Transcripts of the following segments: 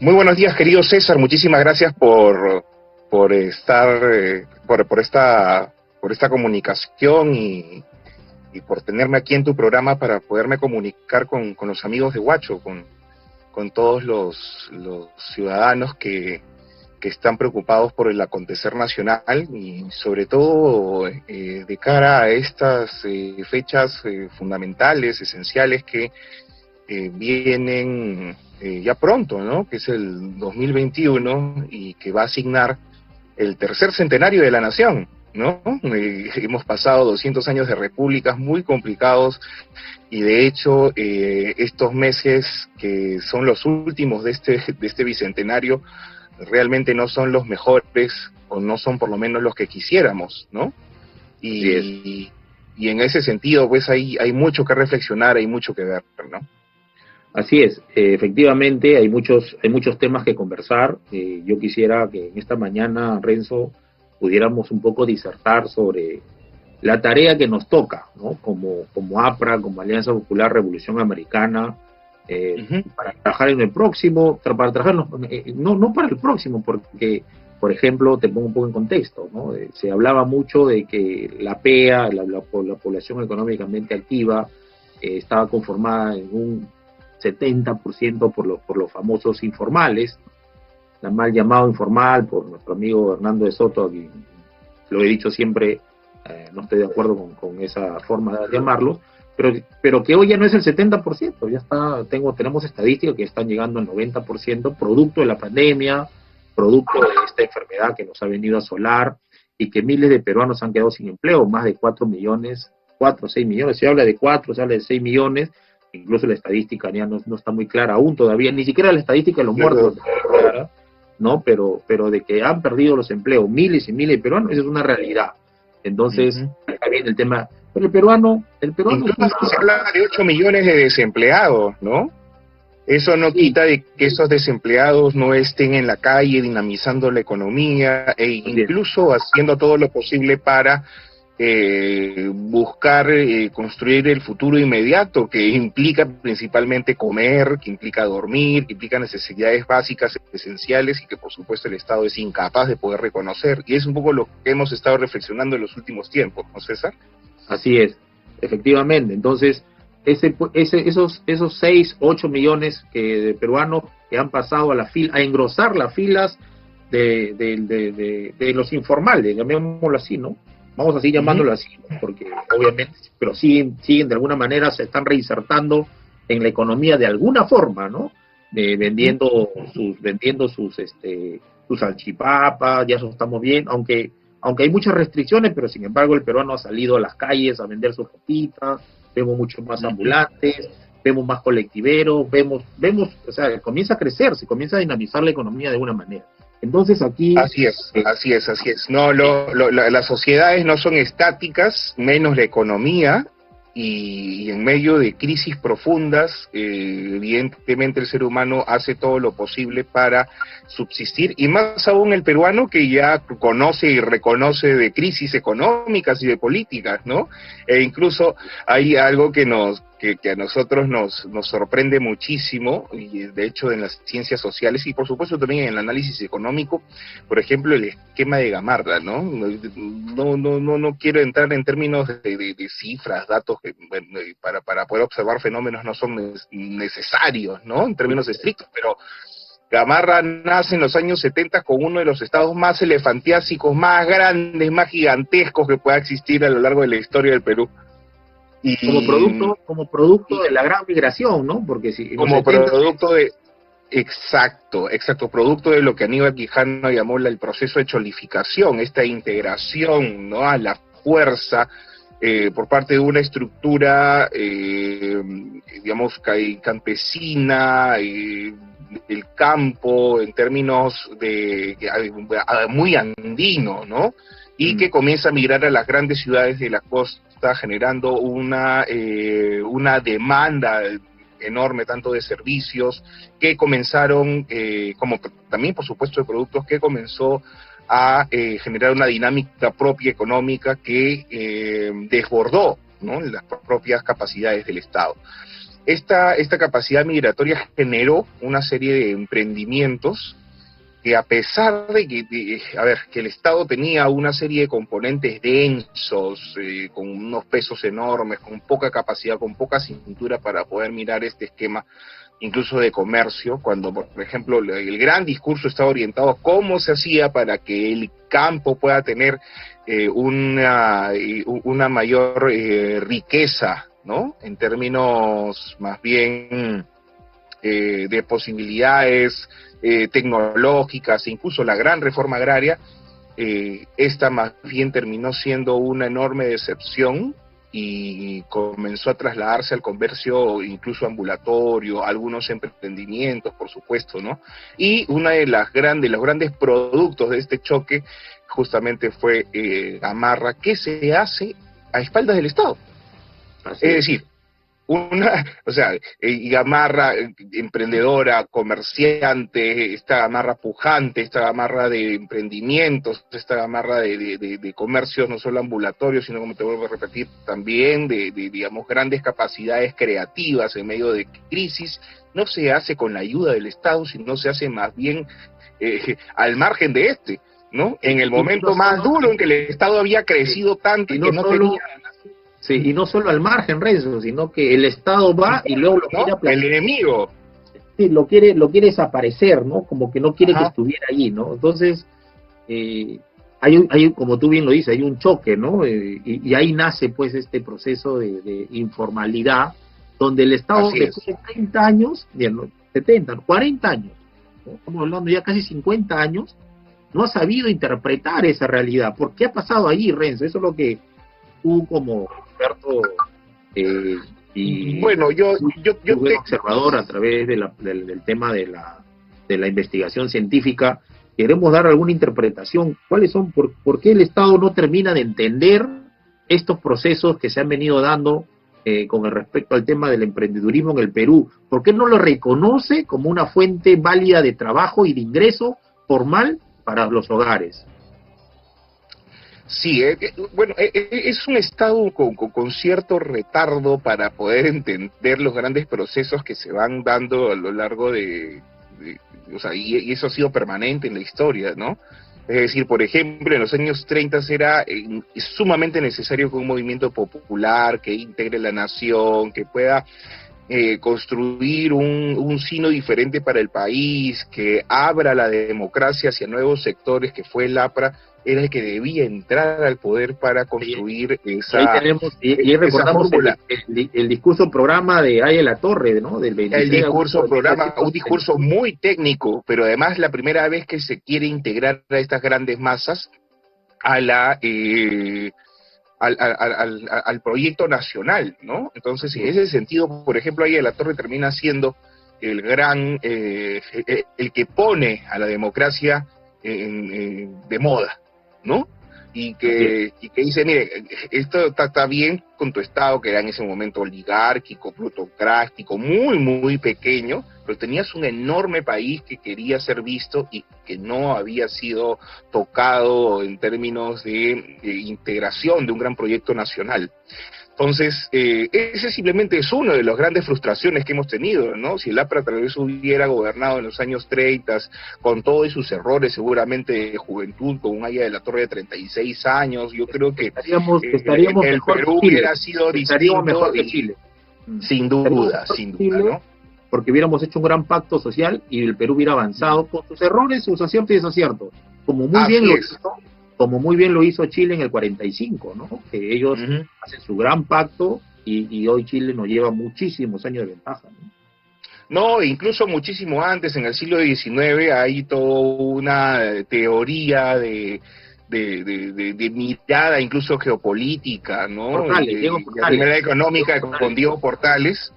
Muy buenos días, querido César. Muchísimas gracias por estar, por esta comunicación y por tenerme aquí en tu programa para poderme comunicar con los amigos de Huacho, con todos los ciudadanos que están preocupados por el acontecer nacional y sobre todo de cara a estas fechas fundamentales, esenciales que vienen ya pronto, ¿no? Que es el 2021 y que va a asignar el tercer centenario de la nación, ¿no? Hemos pasado 200 años de repúblicas muy complicados y de hecho estos meses que son los últimos de este bicentenario realmente no son los mejores o no son por lo menos los que quisiéramos, ¿no? Y en ese sentido pues hay mucho que reflexionar, hay mucho que ver, ¿no? Así es, efectivamente hay muchos temas que conversar. Yo quisiera que en esta mañana, Renzo, pudiéramos un poco disertar sobre la tarea que nos toca, ¿no? Como APRA, como Alianza Popular Revolución Americana, para trabajar en el próximo, para trabajar, no para el próximo, porque, por ejemplo, te pongo un poco en contexto, ¿no? Se hablaba mucho de que la PEA, la población económicamente activa, estaba conformada en un 70% por los famosos informales, la mal llamado informal por nuestro amigo Hernando de Soto, a quien lo he dicho siempre, no estoy de acuerdo con esa forma de llamarlos, pero que hoy ya no es el 70%, ya tenemos estadísticas que están llegando al 90%, producto de la pandemia, producto de esta enfermedad que nos ha venido a asolar y que miles de peruanos han quedado sin empleo, más de 4 o 6 millones, se habla de 4, se habla de 6 millones, incluso la estadística ya no está muy clara aún todavía, ni siquiera la estadística de los muertos está muy clara, ¿no? Pero de que han perdido los empleos miles y miles de peruanos, esa es una realidad. Entonces, acá viene el tema, pero el peruano incluso se habla de 8 millones de desempleados, ¿no? Eso no quita de que esos desempleados no estén en la calle dinamizando la economía e incluso haciendo todo lo posible para buscar construir el futuro inmediato, que implica principalmente comer, que implica dormir, que implica necesidades básicas esenciales y que por supuesto el Estado es incapaz de poder reconocer. Y es un poco lo que hemos estado reflexionando en los últimos tiempos, ¿no, César? Así es, efectivamente. Entonces, esos 6, 8 millones de peruanos que han pasado a engrosar las filas de los informales, llamémoslo así, ¿no? Vamos así llamándolo así, porque obviamente, pero siguen de alguna manera, se están reinsertando en la economía de alguna forma, ¿no? Vendiendo sus salchipapas, ya eso estamos bien, aunque hay muchas restricciones, pero sin embargo el peruano ha salido a las calles a vender sus ropitas, vemos muchos más ambulantes, vemos más colectiveros, vemos, o sea, comienza a crecer, se comienza a dinamizar la economía de alguna manera. Entonces aquí... Así es. No, las sociedades no son estáticas, menos la economía, y en medio de crisis profundas, evidentemente el ser humano hace todo lo posible para subsistir, y más aún el peruano que ya conoce y reconoce de crisis económicas y de políticas, ¿no? E incluso hay algo que a nosotros nos sorprende muchísimo, y de hecho en las ciencias sociales y por supuesto también en el análisis económico, por ejemplo el esquema de Gamarra, ¿no? No quiero entrar en términos de cifras, datos que para poder observar fenómenos no son necesarios, ¿no? En términos estrictos, pero Gamarra nace en los años 70 con uno de los estados más elefantiásicos, más grandes, más gigantescos que pueda existir a lo largo de la historia del Perú. Y como producto de la gran migración, ¿no? Porque si como producto de... Exacto, producto de lo que Aníbal Quijano llamó el proceso de cholificación, esta integración, ¿no?, a la fuerza por parte de una estructura, digamos, campesina, del campo, en términos muy andino, ¿no? Y que comienza a migrar a las grandes ciudades de la costa, generando una demanda enorme, tanto de servicios, que comenzaron, como también, por supuesto, de productos, que comenzó a generar una dinámica propia económica que desbordó, ¿no?, las propias capacidades del Estado. esta capacidad migratoria generó una serie de emprendimientos que, a pesar de que, que el Estado tenía una serie de componentes densos, con unos pesos enormes, con poca capacidad, con poca cintura para poder mirar este esquema, incluso de comercio, cuando, por ejemplo, el gran discurso estaba orientado a cómo se hacía para que el campo pueda tener una mayor riqueza, ¿no? En términos más bien de posibilidades tecnológicas, e incluso la gran reforma agraria, esta más bien terminó siendo una enorme decepción y comenzó a trasladarse al comercio incluso ambulatorio, algunos emprendimientos, por supuesto, ¿no? Y una de los grandes productos de este choque justamente fue Gamarra, que se hace a espaldas del Estado. Así Es decir, Gamarra, emprendedora, comerciante, esta Gamarra pujante, esta Gamarra de emprendimientos, esta Gamarra de comercios no solo ambulatorios, sino, como te vuelvo a repetir, también digamos, grandes capacidades creativas en medio de crisis, no se hace con la ayuda del Estado, sino se hace más bien al margen de este, ¿no? En el momento más duro en que el Estado había crecido tanto y que no tenía... Sí, y no solo al margen, Renzo, sino que el Estado va y luego lo quiere aplastar. El enemigo. Sí, lo quiere desaparecer, ¿no? Como que no quiere que estuviera allí, ¿no? Entonces, hay, como tú bien lo dices, hay un choque, ¿no? Y ahí nace, pues, este proceso de informalidad, donde el Estado, después de 30 años, 70, 40 años, ¿no? Estamos hablando ya casi 50 años, no ha sabido interpretar esa realidad. ¿Por qué ha pasado allí, Renzo? Eso es lo que tú, como experto y bueno, yo buen observador a través del tema de la investigación científica, queremos dar alguna interpretación. ¿Cuáles son? ¿Por qué el Estado no termina de entender estos procesos que se han venido dando con respecto al tema del emprendedurismo en el Perú? ¿Por qué no lo reconoce como una fuente válida de trabajo y de ingreso formal para los hogares? Sí, bueno, es un Estado con cierto retardo para poder entender los grandes procesos que se van dando a lo largo o sea, y eso ha sido permanente en la historia, ¿no? Es decir, por ejemplo, en los años 30 era sumamente necesario que un movimiento popular que integre la nación, que pueda construir un sino diferente para el país, que abra la democracia hacia nuevos sectores, que fue el APRA, era el que debía entrar al poder para construir esa fórmula. El discurso programa de Aya La Torre, ¿no? Del 26 el discurso programa, un discurso muy técnico, pero además la primera vez que se quiere integrar a estas grandes masas a la... al proyecto nacional, ¿no? Entonces, en ese sentido, por ejemplo, ahí La Torre termina siendo el gran, el que pone a la democracia de moda, ¿no? Y que dice, mire, esto está bien con tu Estado, que era en ese momento oligárquico, plutocrático, muy, muy pequeño, pero tenías un enorme país que quería ser visto y que no había sido tocado en términos de integración de un gran proyecto nacional. Entonces, ese simplemente es uno de las grandes frustraciones que hemos tenido, ¿no? Si el APRA tal vez hubiera gobernado en los años 30, con todos sus errores seguramente de juventud, con un Aya de la Torre de 36 años, yo creo que estaríamos el Perú hubiera sido distinto mejor que Chile. Sin duda, ¿no? Porque hubiéramos hecho un gran pacto social y el Perú hubiera avanzado con sus errores, sus aciertos y desaciertos, como muy bien lo hizo Chile en el 45, ¿no? Que ellos hacen su gran pacto y hoy Chile nos lleva muchísimos años de ventaja, ¿no? No, incluso muchísimo antes, en el siglo XIX, hay toda una teoría de mirada incluso geopolítica, ¿no? Portales. De mirada económica con Diego Portales,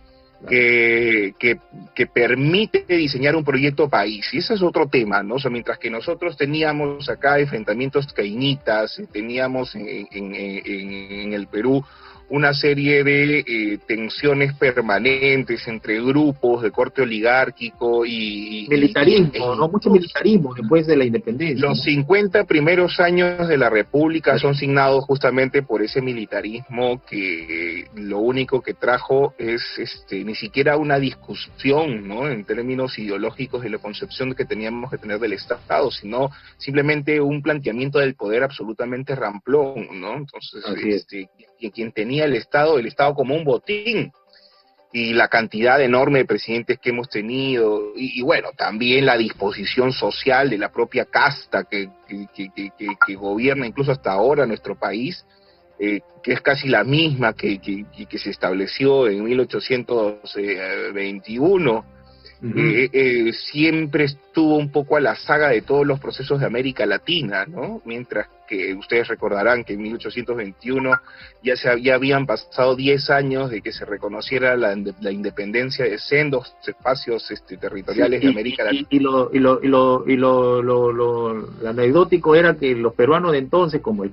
que permite diseñar un proyecto país. Y ese es otro tema, ¿no? O sea, mientras que nosotros teníamos acá enfrentamientos cainitas, teníamos en el Perú una serie de tensiones permanentes entre grupos de corte oligárquico Militarismo, ¿no? Mucho militarismo después de la independencia, los ¿no? 50 primeros años de la República son signados justamente por ese militarismo que lo único que trajo es ni siquiera una discusión, ¿no?, en términos ideológicos de la concepción que teníamos que tener del Estado, sino simplemente un planteamiento del poder absolutamente ramplón, ¿no? Entonces, quien tenía el Estado como un botín, y la cantidad enorme de presidentes que hemos tenido, y bueno, también la disposición social de la propia casta que gobierna incluso hasta ahora nuestro país, que es casi la misma que se estableció en 1821, siempre estuvo un poco a la saga de todos los procesos de América Latina, ¿no? Mientras que ustedes recordarán que en 1821 ya habían pasado 10 años de que se reconociera la independencia de sendos espacios territoriales de América Latina. Lo anecdótico era que los peruanos de entonces, como el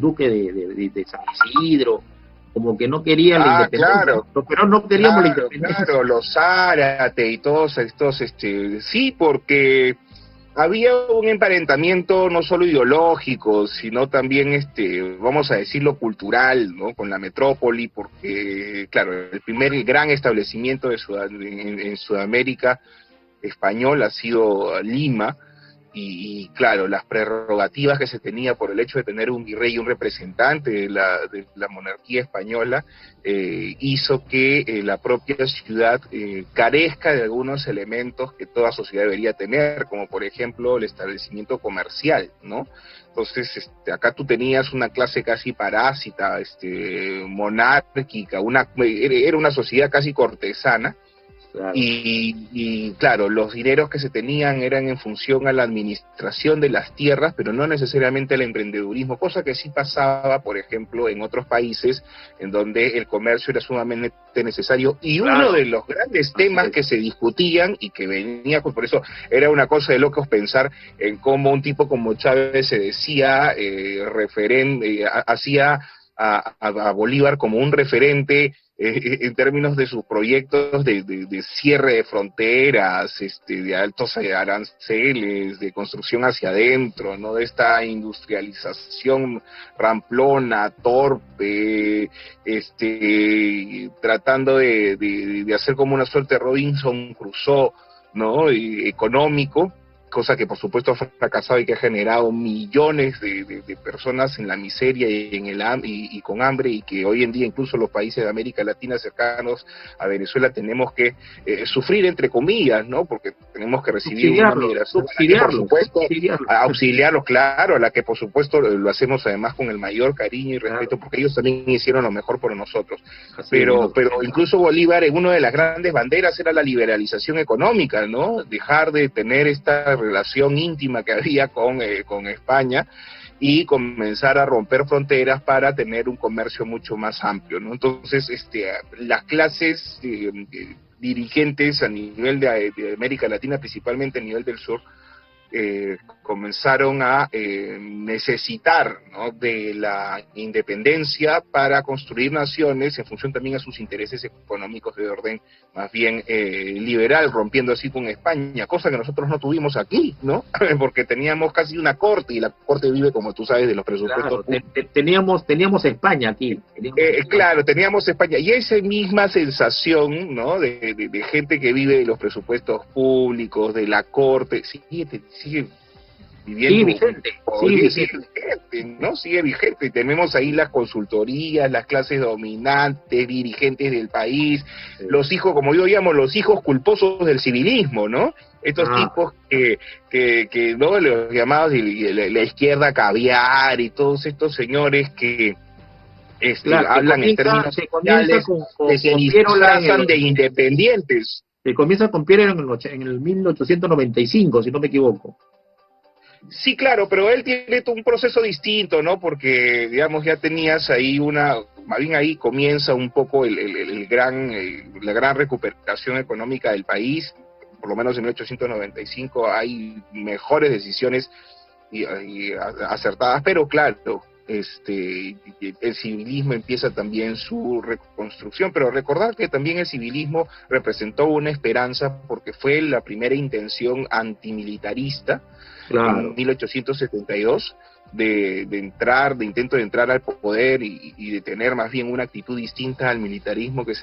duque de San Isidro, como que no querían la independencia. Claro, Pero no queríamos la independencia. Claro, los Zárate y todos estos, sí, porque había un emparentamiento no solo ideológico, sino también, vamos a decirlo, cultural, ¿no?, con la metrópoli, porque, claro, el primer gran establecimiento en Sudamérica español ha sido Lima, y claro, las prerrogativas que se tenía por el hecho de tener un virrey y un representante de la monarquía española, hizo que la propia ciudad carezca de algunos elementos que toda sociedad debería tener, como por ejemplo el establecimiento comercial, ¿no? Entonces, acá tú tenías una clase casi parásita, monárquica, era una sociedad casi cortesana. Claro. Y claro, los dineros que se tenían eran en función a la administración de las tierras, pero no necesariamente al emprendedurismo, cosa que sí pasaba, por ejemplo, en otros países en donde el comercio era sumamente necesario. Y uno de los grandes temas que se discutían y que venía, pues por eso era una cosa de locos pensar en cómo un tipo como Chávez se decía hacía a Bolívar como un referente en términos de sus proyectos de cierre de fronteras, de altos aranceles, de construcción hacia adentro, ¿no?, de esta industrialización ramplona, torpe, tratando de hacer como una suerte de Robinson Crusoe, ¿no?, económico, cosa que por supuesto ha fracasado y que ha generado millones de personas en la miseria y con hambre, y que hoy en día incluso los países de América Latina cercanos a Venezuela tenemos que sufrir, entre comillas, ¿no?, porque tenemos que recibir una migración, por supuesto, auxiliarlos, claro, a la que por supuesto lo hacemos además con el mayor cariño y respeto, porque ellos también hicieron lo mejor por nosotros. Pero incluso Bolívar, en una de las grandes banderas era la liberalización económica, ¿no?, dejar de tener esta relación íntima que había con España y comenzar a romper fronteras para tener un comercio mucho más amplio, ¿no? Entonces, las clases dirigentes a nivel de América Latina, principalmente a nivel del sur, comenzaron a necesitar, ¿no?, de la independencia para construir naciones en función también a sus intereses económicos de orden más bien liberal, rompiendo así con España, cosa que nosotros no tuvimos aquí, ¿no? Porque teníamos casi una corte, y la corte vive, como tú sabes, de los presupuestos. Claro, teníamos España aquí. Claro, teníamos España, y esa misma sensación, ¿no?, de gente que vive de los presupuestos públicos, de la corte, sigue viviendo, sigue vigente, ¿no? Sigue vigente. Tenemos ahí las consultorías, las clases dominantes, dirigentes del país, los hijos, como yo llamo, los hijos culposos del civilismo, ¿no? Estos tipos que no, los llamados de la izquierda caviar, y todos estos señores que hablan en términos sociales, que se disfrazan de independientes. Se comienza con Piera en el 1895, si no me equivoco. Sí, claro, pero él tiene un proceso distinto, ¿no? Porque, digamos, ya tenías ahí más bien ahí comienza un poco la gran recuperación económica del país. Por lo menos en 1895 hay mejores decisiones y acertadas, pero claro, el civilismo empieza también su reconstrucción, pero recordar que también el civilismo representó una esperanza porque fue la primera intención antimilitarista en Claro. 1872 de intento de entrar al poder y de tener más bien una actitud distinta al militarismo que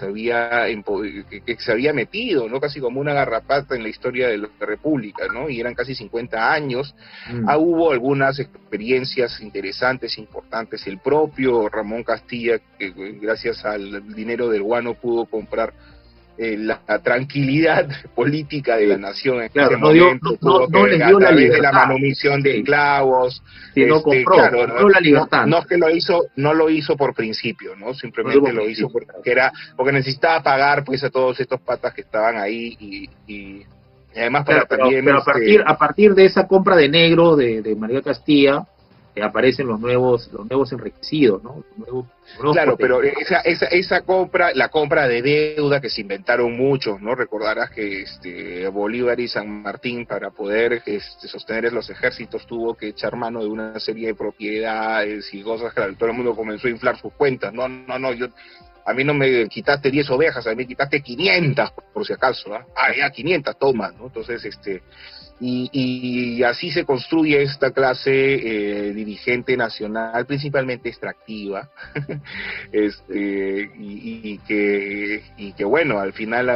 que se había metido, ¿no? Casi como una garrapata en la historia de la República, ¿no? Y eran casi 50 años. Hubo algunas experiencias interesantes, importantes. El propio Ramón Castilla, que gracias al dinero del guano pudo comprar la tranquilidad política de la nación en ese Claro, momento, tuvo no les que, a dio la través de la libertad, manumisión de sí, esclavos, sino claro, compró la libertad, no ¿no? es que no lo hizo por principio, ¿no? No dio Simplemente por lo hizo principio. porque necesitaba pagar pues a todos estos patas que estaban ahí y además Claro, para también pero a partir de esa compra de negro de María Castilla, aparecen los nuevos enriquecidos, ¿no? Los nuevos claro, pero potenciales. esa compra, la compra de deuda que se inventaron muchos, ¿no? Recordarás que Bolívar y San Martín, para poder sostener los ejércitos, tuvo que echar mano de una serie de propiedades y cosas. Claro, todo el mundo comenzó a inflar sus cuentas. No, a mí no me quitaste 10 ovejas, a mí me quitaste 500, por si acaso, ¿eh? Ya 500, toma, ¿no? Entonces, y así se construye esta clase dirigente nacional, principalmente extractiva, y que bueno, al final,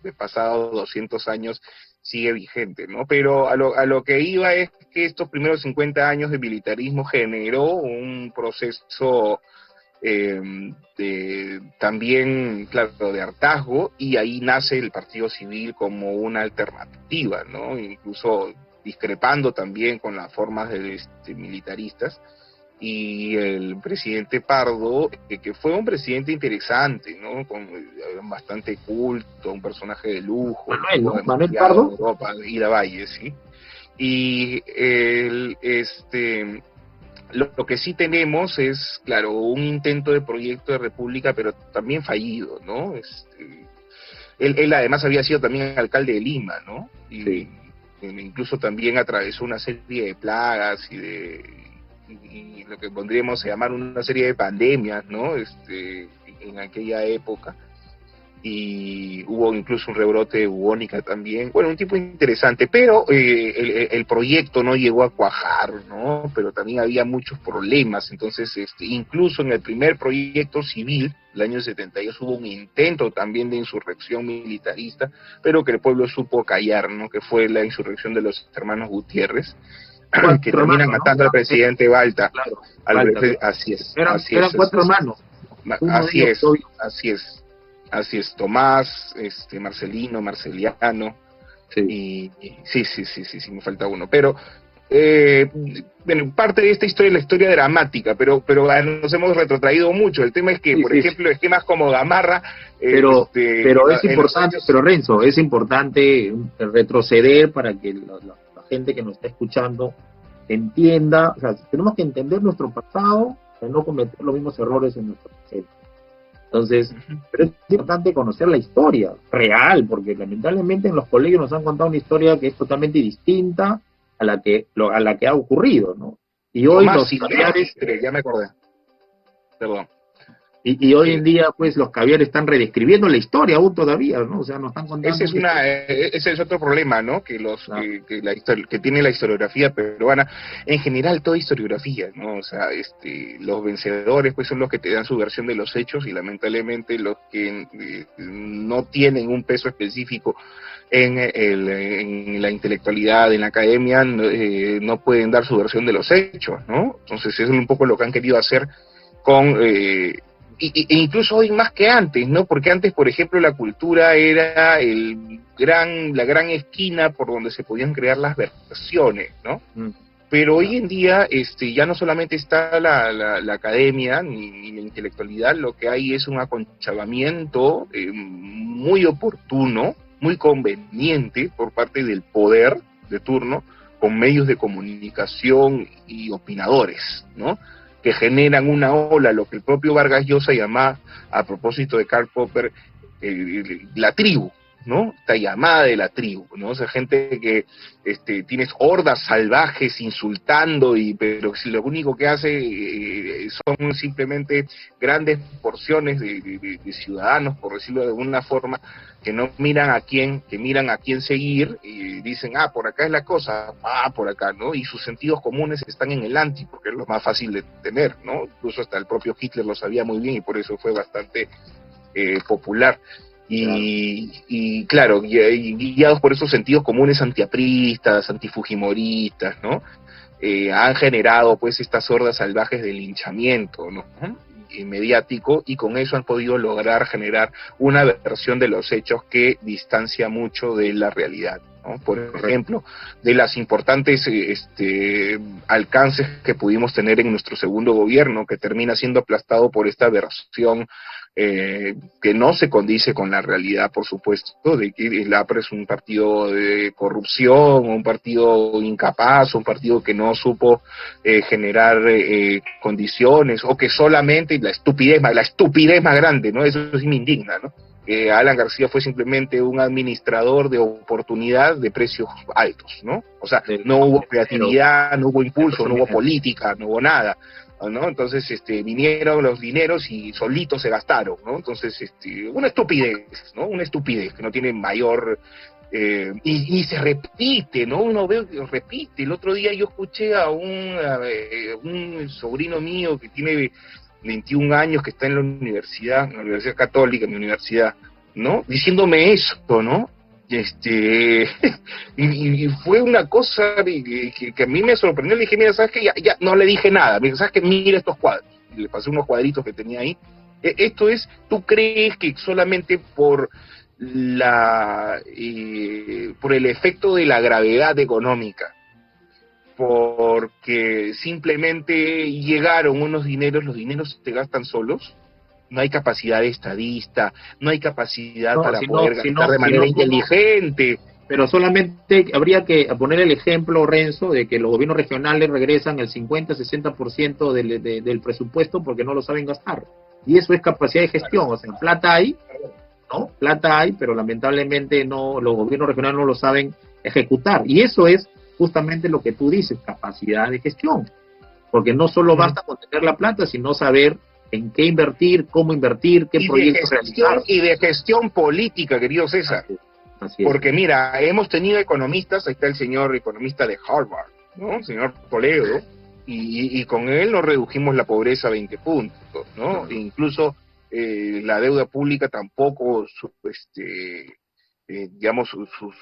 de pasados 200 años, sigue vigente, ¿no? Pero a lo que iba es que estos primeros 50 años de militarismo generó un proceso también, claro, de hartazgo, y ahí nace el Partido Civil como una alternativa, ¿no? Incluso discrepando también con las formas militaristas, y el presidente Pardo, que fue un presidente interesante, ¿no? Bastante culto, un personaje de lujo, Manuel, estuvo ¿no? Manuel demasiado en Pardo. Europa, Ida Valle, ¿sí? Y lo que sí tenemos es, claro, un intento de proyecto de república, pero también fallido, ¿no? Él además había sido también alcalde de Lima, ¿no? Y Sí. incluso también atravesó una serie de plagas y lo que podríamos llamar una serie de pandemias, ¿no? En aquella época, y hubo incluso un rebrote bubónica también. Bueno, un tipo interesante, pero el proyecto no llegó a cuajar, ¿no? Pero también había muchos problemas. Entonces, incluso en el primer proyecto civil, el año 72, hubo un intento también de insurrección militarista, pero que el pueblo supo callar, ¿no? Que fue la insurrección de los hermanos Gutiérrez, que Cuatro terminan hermanos, ¿no? matando al presidente Balta. Claro, falta, claro. Así es, Eran cuatro hermanos. Uno de así ellos es, quedó vivo. así es, así es, Tomás, Marcelino, Marceliano, Sí. sí, me falta uno, pero bueno, parte de esta historia es la historia dramática, pero nos hemos retrotraído mucho. El tema es que, Sí, por sí, sí. ejemplo, esquemas como Gamarra, Pero es en los importante, años... pero Renzo, es importante retroceder para que la gente que nos está escuchando entienda, o sea, tenemos que entender nuestro pasado para no cometer los mismos errores en nuestro presente. Entonces, pero es importante conocer la historia real, porque lamentablemente en los colegios nos han contado una historia que es totalmente distinta a la que ha ocurrido, ¿no? Y hoy Tomás los caviares, Silvestre, ya me acordé, perdón. y hoy en día, pues, los caviares están redescribiendo la historia aún todavía, ¿no? O sea, nos están contando Ese es otro problema, ¿no? no, Que tiene la historiografía peruana, en general toda historiografía, ¿no? O sea, los vencedores pues son los que te dan su versión de los hechos, y lamentablemente los que no tienen un peso específico en la intelectualidad, en la academia, no pueden dar su versión de los hechos, ¿no? Entonces es un poco lo que han querido hacer con... e incluso hoy más que antes, ¿no? Porque antes, por ejemplo, la cultura era la gran esquina por donde se podían crear las versiones, ¿no? Pero hoy en día ya no solamente está la academia ni la intelectualidad, lo que hay es un aconchabamiento muy oportuno, muy conveniente por parte del poder de turno, con medios de comunicación y opinadores, ¿no? Que generan una ola, lo que el propio Vargas Llosa llamaba, a propósito de Karl Popper, la tribu, ¿no? Esta llamada de la tribu, ¿no? O sea, gente que tienes hordas salvajes insultando, pero si lo único que hace son simplemente grandes porciones de ciudadanos, por decirlo de alguna forma, que no miran a quién, que miran a quién seguir, y dicen, por acá es la cosa, por acá, ¿no? Y sus sentidos comunes están en el anti, porque es lo más fácil de tener, ¿no? Incluso hasta el propio Hitler lo sabía muy bien y por eso fue bastante popular. Y claro, guiados por esos sentidos comunes antiapristas, antifujimoristas, ¿no? Han generado pues estas hordas salvajes de linchamiento, ¿no? Mediático, y con eso han podido lograr generar una versión de los hechos que distancia mucho de la realidad, ¿no? Por ejemplo, de las importantes alcances que pudimos tener en nuestro segundo gobierno, que termina siendo aplastado por esta versión que no se condice con la realidad, por supuesto, de que el APRA es un partido de corrupción, un partido incapaz, un partido que no supo generar condiciones, o que solamente la estupidez más grande, ¿no? Eso sí me indigna, ¿no? Alan García fue simplemente un administrador de oportunidad de precios altos, ¿no? O sea, no hubo creatividad, no hubo impulso, no hubo política, no hubo nada, ¿no? Entonces vinieron los dineros y solitos se gastaron, ¿no? Entonces, una estupidez, ¿no? Una estupidez que no tiene mayor... y se repite, ¿no? Uno ve que repite. El otro día yo escuché a un sobrino mío que tiene 21 años, que está en la Universidad Católica, mi universidad, ¿no? Diciéndome eso, ¿no? Y fue una cosa que a mí me sorprendió. Le dije, mira, ¿sabes qué? Ya no le dije nada. Mira, ¿sabes qué? Mira estos cuadros. Y le pasé unos cuadritos que tenía ahí. Esto es, ¿tú crees que solamente por por el efecto de la gravedad económica, porque simplemente llegaron unos dineros, los dineros se gastan solos? No hay capacidad de estadista, no hay capacidad para poder gastar de manera inteligente. Pero solamente habría que poner el ejemplo, Renzo, de que los gobiernos regionales regresan el 50-60% del presupuesto porque no lo saben gastar. Y eso es capacidad de gestión. O sea, plata hay, ¿no? Plata hay, pero lamentablemente no, los gobiernos regionales no lo saben ejecutar. Y eso es justamente lo que tú dices, capacidad de gestión. Porque no solo basta con tener la plata, sino saber en qué invertir, cómo invertir, qué proyectos realizar. Y de gestión política, querido César. Así es. Porque mira, hemos tenido economistas, ahí está el señor economista de Harvard, ¿no? El señor Toledo, y con él nos redujimos la pobreza a 20 puntos, ¿no? E incluso la deuda pública tampoco digamos,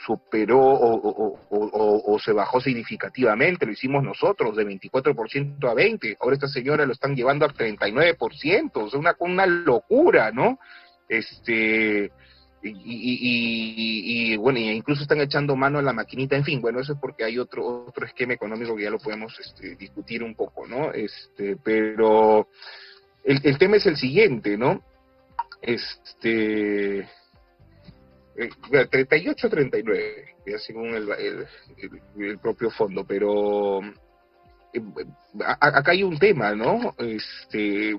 superó o se bajó significativamente. Lo hicimos nosotros, de 24% a 20%. Ahora esta señora lo están llevando a 39%, o sea, una locura, ¿no? Bueno, y incluso están echando mano a la maquinita. En fin, bueno, eso es porque hay otro esquema económico que ya lo podemos discutir un poco, ¿no? Pero el tema es el siguiente, ¿no? 38-39, según el propio fondo, pero acá hay un tema, ¿no? ¿Qué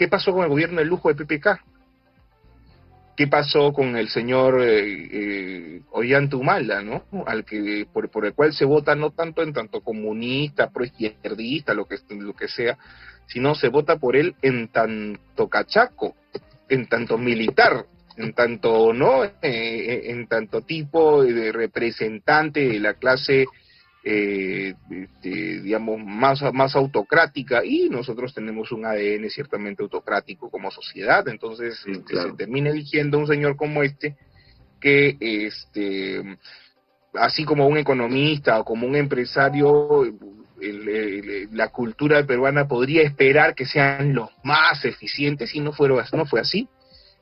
pasó con el gobierno del lujo de PPK? ¿Qué pasó con el señor Ollanta Humala, ¿no? Por el cual se vota no tanto en tanto comunista, proizquierdista, lo que sea, sino se vota por él en tanto cachaco, en tanto militar, en tanto, ¿no? En tanto tipo de representante de la clase, digamos, más autocrática, y nosotros tenemos un ADN ciertamente autocrático como sociedad. Entonces claro, se termina eligiendo un señor como que así como un economista o como un empresario, la cultura peruana podría esperar que sean los más eficientes, y no fue así.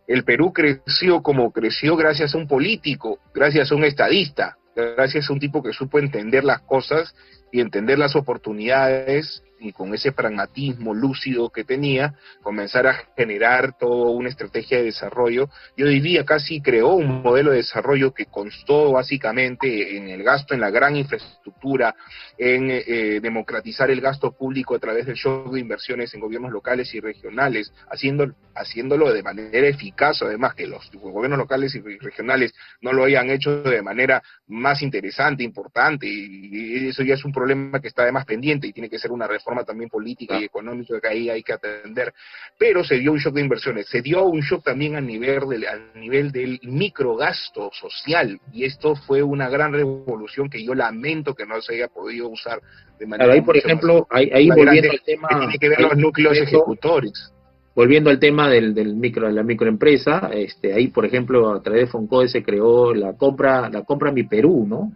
El Perú creció como creció gracias a un político, gracias a un estadista, gracias a un tipo que supo entender las cosas y entender las oportunidades y con ese pragmatismo lúcido que tenía, comenzar a generar toda una estrategia de desarrollo. Yo diría casi creó un modelo de desarrollo que constó básicamente en el gasto en la gran infraestructura, en democratizar el gasto público a través del shock de inversiones en gobiernos locales y regionales, haciéndolo de manera eficaz, además que los gobiernos locales y regionales no lo hayan hecho de manera más interesante, importante, y eso ya es un problema que está además pendiente y tiene que ser una reforma también política y económica que ahí hay que atender. Pero se dio un shock de inversiones, se dio un shock también a nivel del microgasto social, y esto fue una gran revolución que yo lamento que no se haya podido usar de manera Ahí, por mucho más ejemplo, ahí volviendo grande, al tema, que tiene que ver ahí, los núcleos ejecutores. volviendo al tema del micro, de la microempresa, ahí, por ejemplo, a través de FONCODE se creó la compra Mi Perú, ¿no?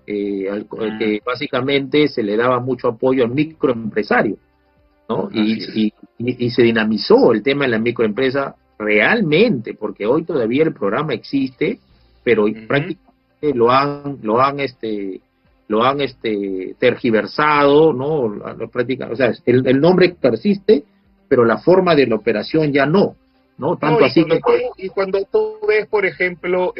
Que básicamente se le daba mucho apoyo al microempresario, ¿no? Y se dinamizó el tema de la microempresa realmente, porque hoy todavía el programa existe, pero prácticamente lo han tergiversado, ¿no? O sea, el nombre persiste, pero la forma de la operación ya no, tanto así que... Y cuando tú ves, por ejemplo,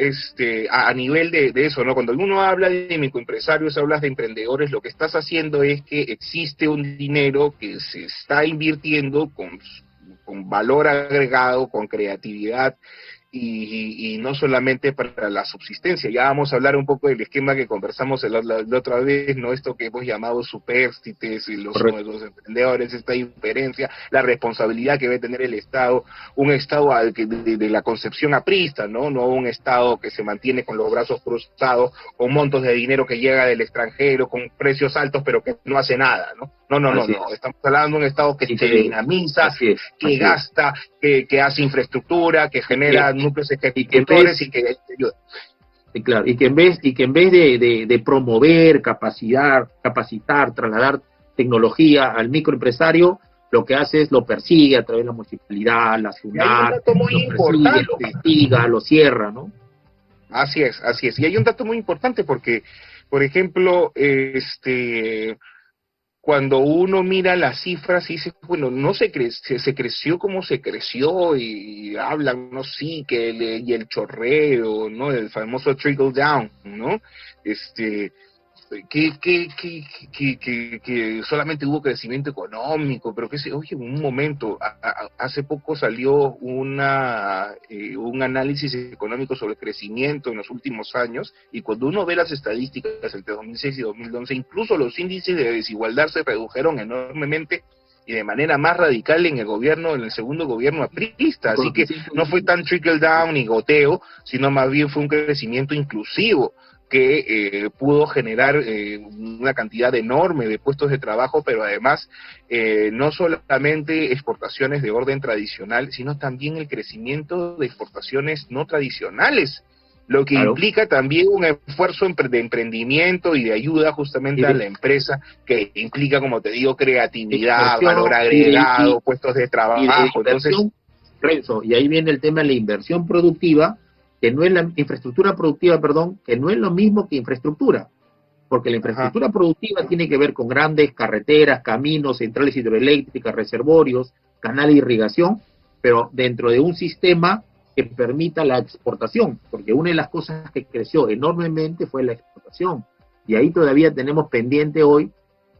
a nivel de eso, ¿no? Cuando uno habla de microempresarios, hablas de emprendedores, lo que estás haciendo es que existe un dinero que se está invirtiendo con valor agregado, con creatividad, y no solamente para la subsistencia. Ya vamos a hablar un poco del esquema que conversamos la otra vez, ¿no? Esto que hemos llamado supérstites y los emprendedores, esta diferencia, la responsabilidad que debe tener el Estado, un Estado de la concepción aprista, ¿no? No un Estado que se mantiene con los brazos cruzados, con montos de dinero que llega del extranjero, con precios altos, pero que no hace nada, ¿no? No. Estamos hablando de un Estado que se dinamiza, que gasta, que hace infraestructura, que genera núcleos ejecutores y que ayuda. Claro, y que en vez de promover, capacitar, trasladar tecnología al microempresario, lo que hace es lo persigue a través de la municipalidad, la ciudad, lo castiga, lo cierra, ¿no? Así es. Y hay un dato muy importante porque, por ejemplo, cuando uno mira las cifras y dice, bueno, no se creció como se creció, y hablan, no, sí, y el chorreo, ¿no? El famoso trickle down, ¿no? Que solamente hubo crecimiento económico, pero oye, un momento, hace poco salió un análisis económico sobre el crecimiento en los últimos años, y cuando uno ve las estadísticas entre 2006 y 2011, incluso los índices de desigualdad se redujeron enormemente y de manera más radical en el segundo gobierno aprista, así que no fue tan trickle down ni goteo, sino más bien fue un crecimiento inclusivo que pudo generar una cantidad enorme de puestos de trabajo, pero además no solamente exportaciones de orden tradicional, sino también el crecimiento de exportaciones no tradicionales, lo que implica también un esfuerzo de emprendimiento y de ayuda justamente a la empresa, que implica, como te digo, creatividad, valor agregado, puestos de trabajo. Entonces, Renzo, y ahí viene el tema de la inversión productiva, que no es la infraestructura productiva, perdón, que no es lo mismo que infraestructura, porque la infraestructura productiva tiene que ver con grandes carreteras, caminos, centrales hidroeléctricas, reservorios, canales de irrigación, pero dentro de un sistema que permita la exportación, porque una de las cosas que creció enormemente fue la exportación, y ahí todavía tenemos pendiente hoy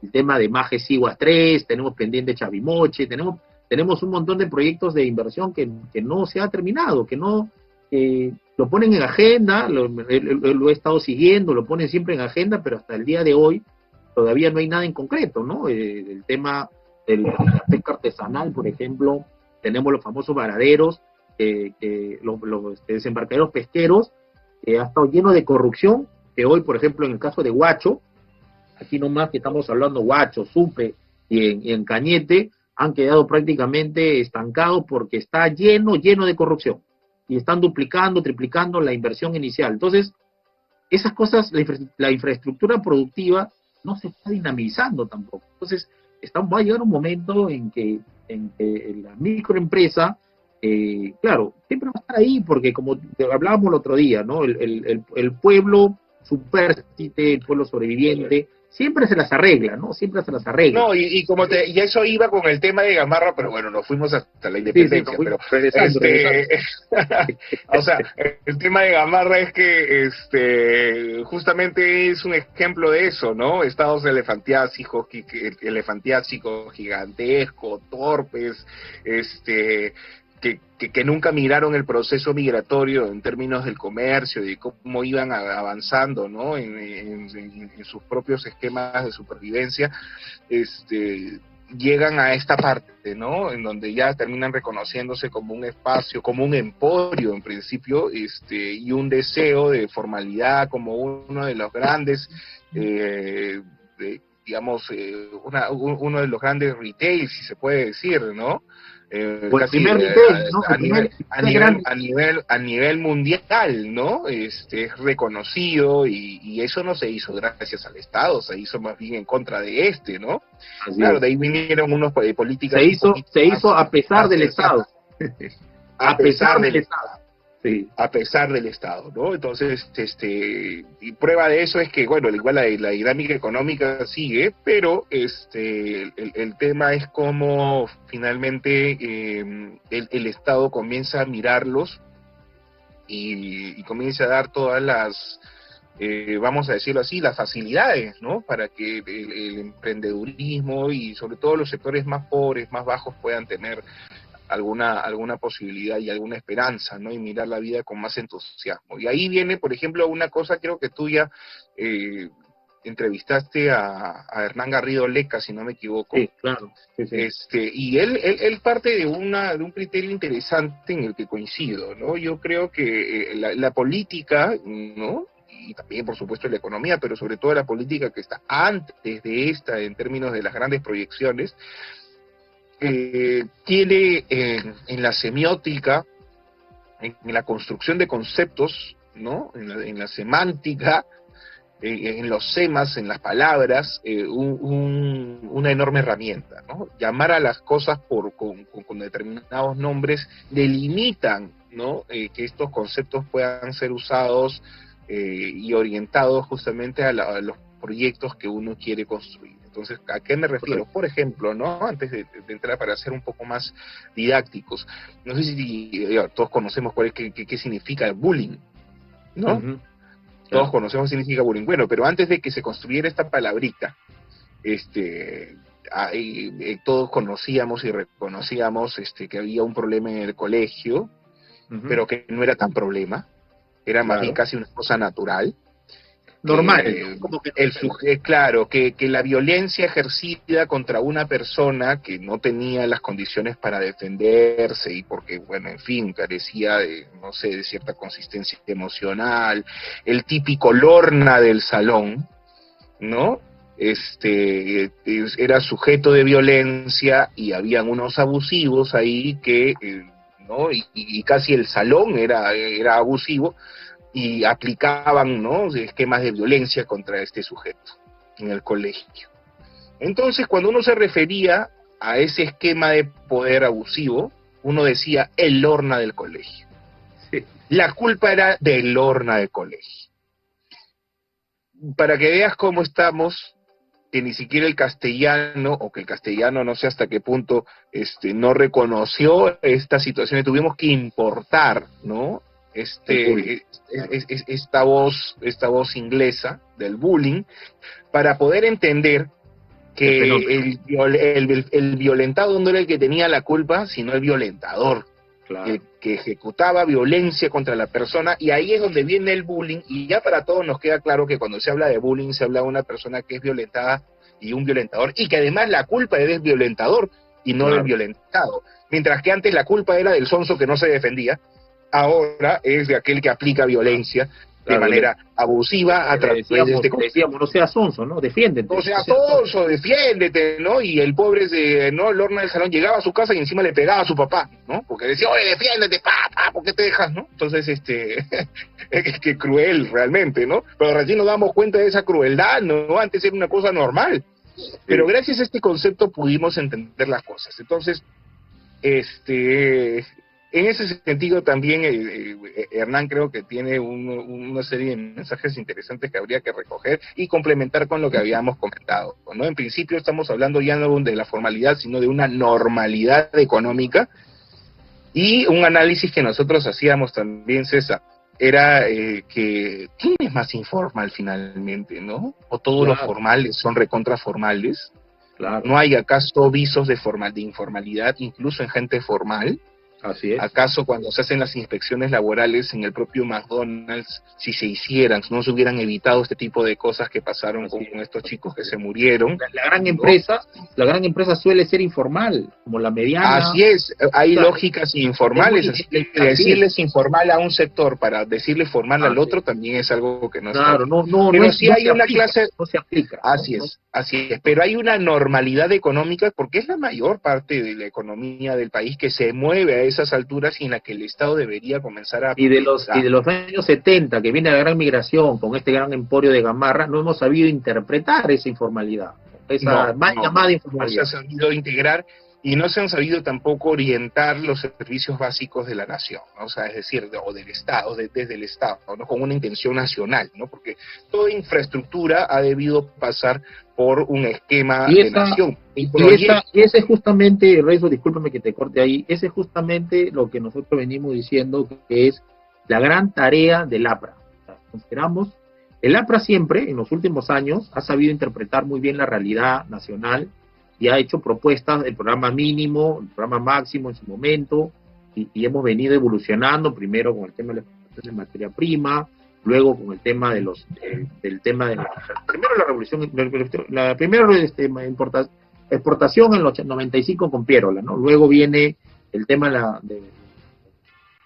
el tema de Maje Siguas 3, tenemos pendiente Chavimoche, tenemos un montón de proyectos de inversión que no se ha terminado, que lo ponen en agenda, lo he estado siguiendo, lo ponen siempre en agenda, pero hasta el día de hoy todavía no hay nada en concreto, ¿no? El tema del pesca artesanal, por ejemplo, tenemos los famosos varaderos, los desembarcaderos pesqueros, que ha estado lleno de corrupción, que hoy, por ejemplo, en el caso de Huacho, aquí nomás que estamos hablando Huacho, Supe y en Cañete, han quedado prácticamente estancados porque está lleno de corrupción. Y están duplicando, triplicando la inversión inicial. Entonces, esas cosas, la infraestructura productiva no se está dinamizando tampoco. Entonces, va a llegar un momento en que la microempresa, claro, siempre va a estar ahí, porque como hablábamos el otro día, ¿no? El pueblo supérstite, el pueblo sobreviviente, siempre se las arregla, ¿no? Siempre se las arregla. No, y eso iba con el tema de Gamarra, pero bueno, nos fuimos hasta la independencia, Sí, pero regresando. o sea, el tema de Gamarra es que justamente es un ejemplo de eso, ¿no? Estados elefantiásicos, gigantescos, torpes, que nunca miraron el proceso migratorio en términos del comercio, de cómo iban avanzando, ¿no? En sus propios esquemas de supervivencia, llegan a esta parte, ¿no? En donde ya terminan reconociéndose como un espacio, como un emporio en principio, y un deseo de formalidad como uno de los grandes, digamos, uno de los grandes retail, si se puede decir, ¿no? O el Casi primer retail, ¿no? a nivel mundial, ¿no? Es reconocido y eso no se hizo gracias al Estado, se hizo más bien en contra de ¿no? Así Claro, es. de ahí vinieron unos políticas Se hizo a pesar del Estado. A pesar del Estado. Sí. A pesar del Estado, ¿no? Entonces, y prueba de eso es que, bueno, igual la dinámica económica sigue, pero el tema es cómo finalmente el Estado comienza a mirarlos y comienza a dar todas las, vamos a decirlo así, las facilidades, ¿no? Para que el emprendedurismo y sobre todo los sectores más pobres, más bajos puedan tener alguna posibilidad y alguna esperanza, ¿no? Y mirar la vida con más entusiasmo. Y ahí viene, por ejemplo, una cosa, creo que tú ya entrevistaste a Hernán Garrido Leca, si no me equivoco. Sí, claro. Sí. Y él parte de un criterio interesante en el que coincido, ¿no? Yo creo que la política, ¿no? Y también, por supuesto, la economía, pero sobre todo la política que está antes de esta en términos de las grandes proyecciones, tiene en la semiótica, en la construcción de conceptos, ¿no? En la semántica, en los semas, en las palabras, una enorme herramienta, ¿no? Llamar a las cosas con determinados nombres delimitan, ¿no? Que estos conceptos puedan ser usados y orientados justamente a los proyectos que uno quiere construir. Entonces, ¿a qué me refiero? Por ejemplo, ¿no? Antes de entrar, para ser un poco más didácticos, no sé si todos conocemos qué significa el bullying, ¿no? Uh-huh. Todos conocemos qué significa bullying. Bueno, pero antes de que se construyera esta palabrita, todos conocíamos y reconocíamos que había un problema en el colegio, uh-huh, pero que no era tan problema, era más bien casi una cosa natural. Normal. Claro, que la violencia ejercida contra una persona que no tenía las condiciones para defenderse y porque, bueno, en fin, carecía de, no sé, de cierta consistencia emocional, el típico lorna del salón, ¿no? Era sujeto de violencia y habían unos abusivos ahí que, ¿no? Y casi el salón era abusivo, y aplicaban, ¿no? Esquemas de violencia contra este sujeto en el colegio. Entonces, cuando uno se refería a ese esquema de poder abusivo, uno decía el lorna del colegio. Sí. La culpa era del lorna del colegio. Para que veas cómo estamos, que ni siquiera el castellano, o que el castellano no sé hasta qué punto no reconoció esta situación, y tuvimos que importar, ¿no? Esta voz inglesa del bullying, para poder entender que el violentado no era el que tenía la culpa, sino el violentador, claro, el que ejecutaba violencia contra la persona, y ahí es donde viene el bullying, y ya para todos nos queda claro que cuando se habla de bullying se habla de una persona que es violentada y un violentador, y que además la culpa es del violentador y no del violentado, mientras que antes la culpa era del sonso que no se defendía, ahora es de aquel que aplica violencia de manera abusiva a través de este concepto. Decíamos, no seas sonso, ¿no? Defiéndete. No seas sonso, defiéndete, ¿no? Y el pobre, ¿no? El Lorna del salón llegaba a su casa y encima le pegaba a su papá, ¿no? Porque decía, oye, defiéndete, papá, ¿por qué te dejas, no? Entonces, es que cruel realmente, ¿no? Pero recién nos damos cuenta de esa crueldad, ¿no? Antes era una cosa normal. Pero gracias a este concepto pudimos entender las cosas. Entonces, En ese sentido también Hernán creo que tiene una serie de mensajes interesantes que habría que recoger y complementar con lo que habíamos comentado, ¿no? En principio estamos hablando ya no de la formalidad, sino de una normalidad económica, y un análisis que nosotros hacíamos también, César, era que ¿quién es más informal finalmente, no? ¿O todos los Claro, formales son recontraformales? claro, ¿No hay acaso visos de informalidad incluso en gente formal? así es. ¿Acaso cuando se hacen las inspecciones laborales en el propio McDonald's, si se hicieran, no se hubieran evitado este tipo de cosas que pasaron Así con es. estos chicos que se murieron, ¿no? La gran empresa suele ser informal, como la mediana. Así es, O hay sea, lógicas es muy, informales, así que así es, decirles informal a un sector para decirle formal al así otro es. también es algo que no está Claro, bien. no, no, Pero sí no hay se una aplica, clase, no se aplica, ¿no? No, así es, pero hay una normalidad económica porque es la mayor parte de la economía del país que se mueve a esas alturas y en la que el Estado debería comenzar a y pensar. de los años 70, que viene la gran migración con este gran emporio de Gamarra, no hemos sabido interpretar esa informalidad, esa mal llamada No se ha informalidad. sabido integrar y no se han sabido tampoco orientar los servicios básicos de la nación, ¿no? O sea, es decir, o del Estado, desde el Estado, ¿no? Con una intención nacional, ¿no? Porque toda infraestructura ha debido pasar por un esquema Y de esa, nación, un proyecto. y ese es justamente, Renzo, discúlpame que te corte ahí, ese es justamente lo que nosotros venimos diciendo que es la gran tarea del APRA. O sea, consideramos, el APRA siempre, en los últimos años, ha sabido interpretar muy bien la realidad nacional y ha hecho propuestas del programa mínimo, el programa máximo en su momento, y hemos venido evolucionando, primero con el tema de la exportación de materia prima, luego con el tema de del tema de primero la revolución, la primera exportación en los 95 con Pierola, ¿no? Luego viene el tema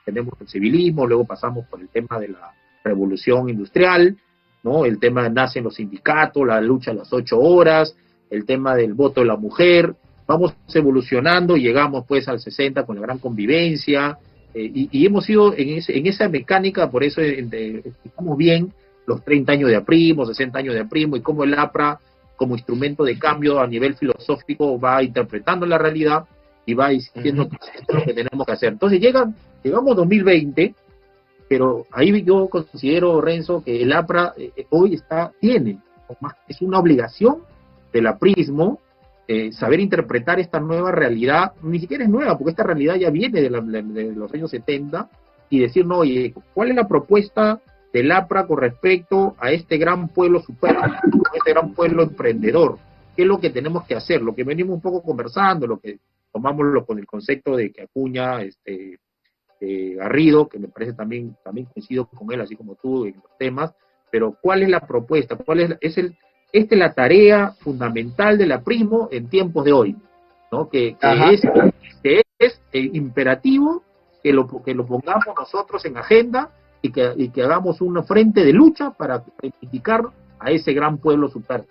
tenemos el civilismo, luego pasamos por el tema de la revolución industrial, ¿no? El tema nacen los sindicatos, la lucha a las 8 horas, el tema del voto de la mujer, vamos evolucionando y llegamos pues al 60 con la gran convivencia, y hemos ido en esa mecánica, por eso explicamos bien los 30 años de aprimo, 60 años de aprimo, y cómo el APRA, como instrumento de cambio a nivel filosófico, va interpretando la realidad y va diciendo que esto es lo que tenemos que hacer. Entonces llegamos 2020, pero ahí yo considero, Renzo, que el APRA hoy tiene, es una obligación del aprismo, saber interpretar esta nueva realidad, ni siquiera es nueva, porque esta realidad ya viene de los años 70, y decir, no, oye, ¿cuál es la propuesta del APRA con respecto a este gran pueblo superno, a este gran pueblo emprendedor? ¿Qué es lo que tenemos que hacer? Lo que venimos un poco conversando, lo que tomamos con el concepto de que Acuña, Garrido, que me parece también coincido con él, así como tú, en los temas, pero ¿cuál es la propuesta? ¿Cuál esta es la tarea fundamental del aprismo en tiempos de hoy, ¿no? Ajá. Que es imperativo que lo pongamos nosotros en agenda y que hagamos un frente de lucha para reivindicar a ese gran pueblo super.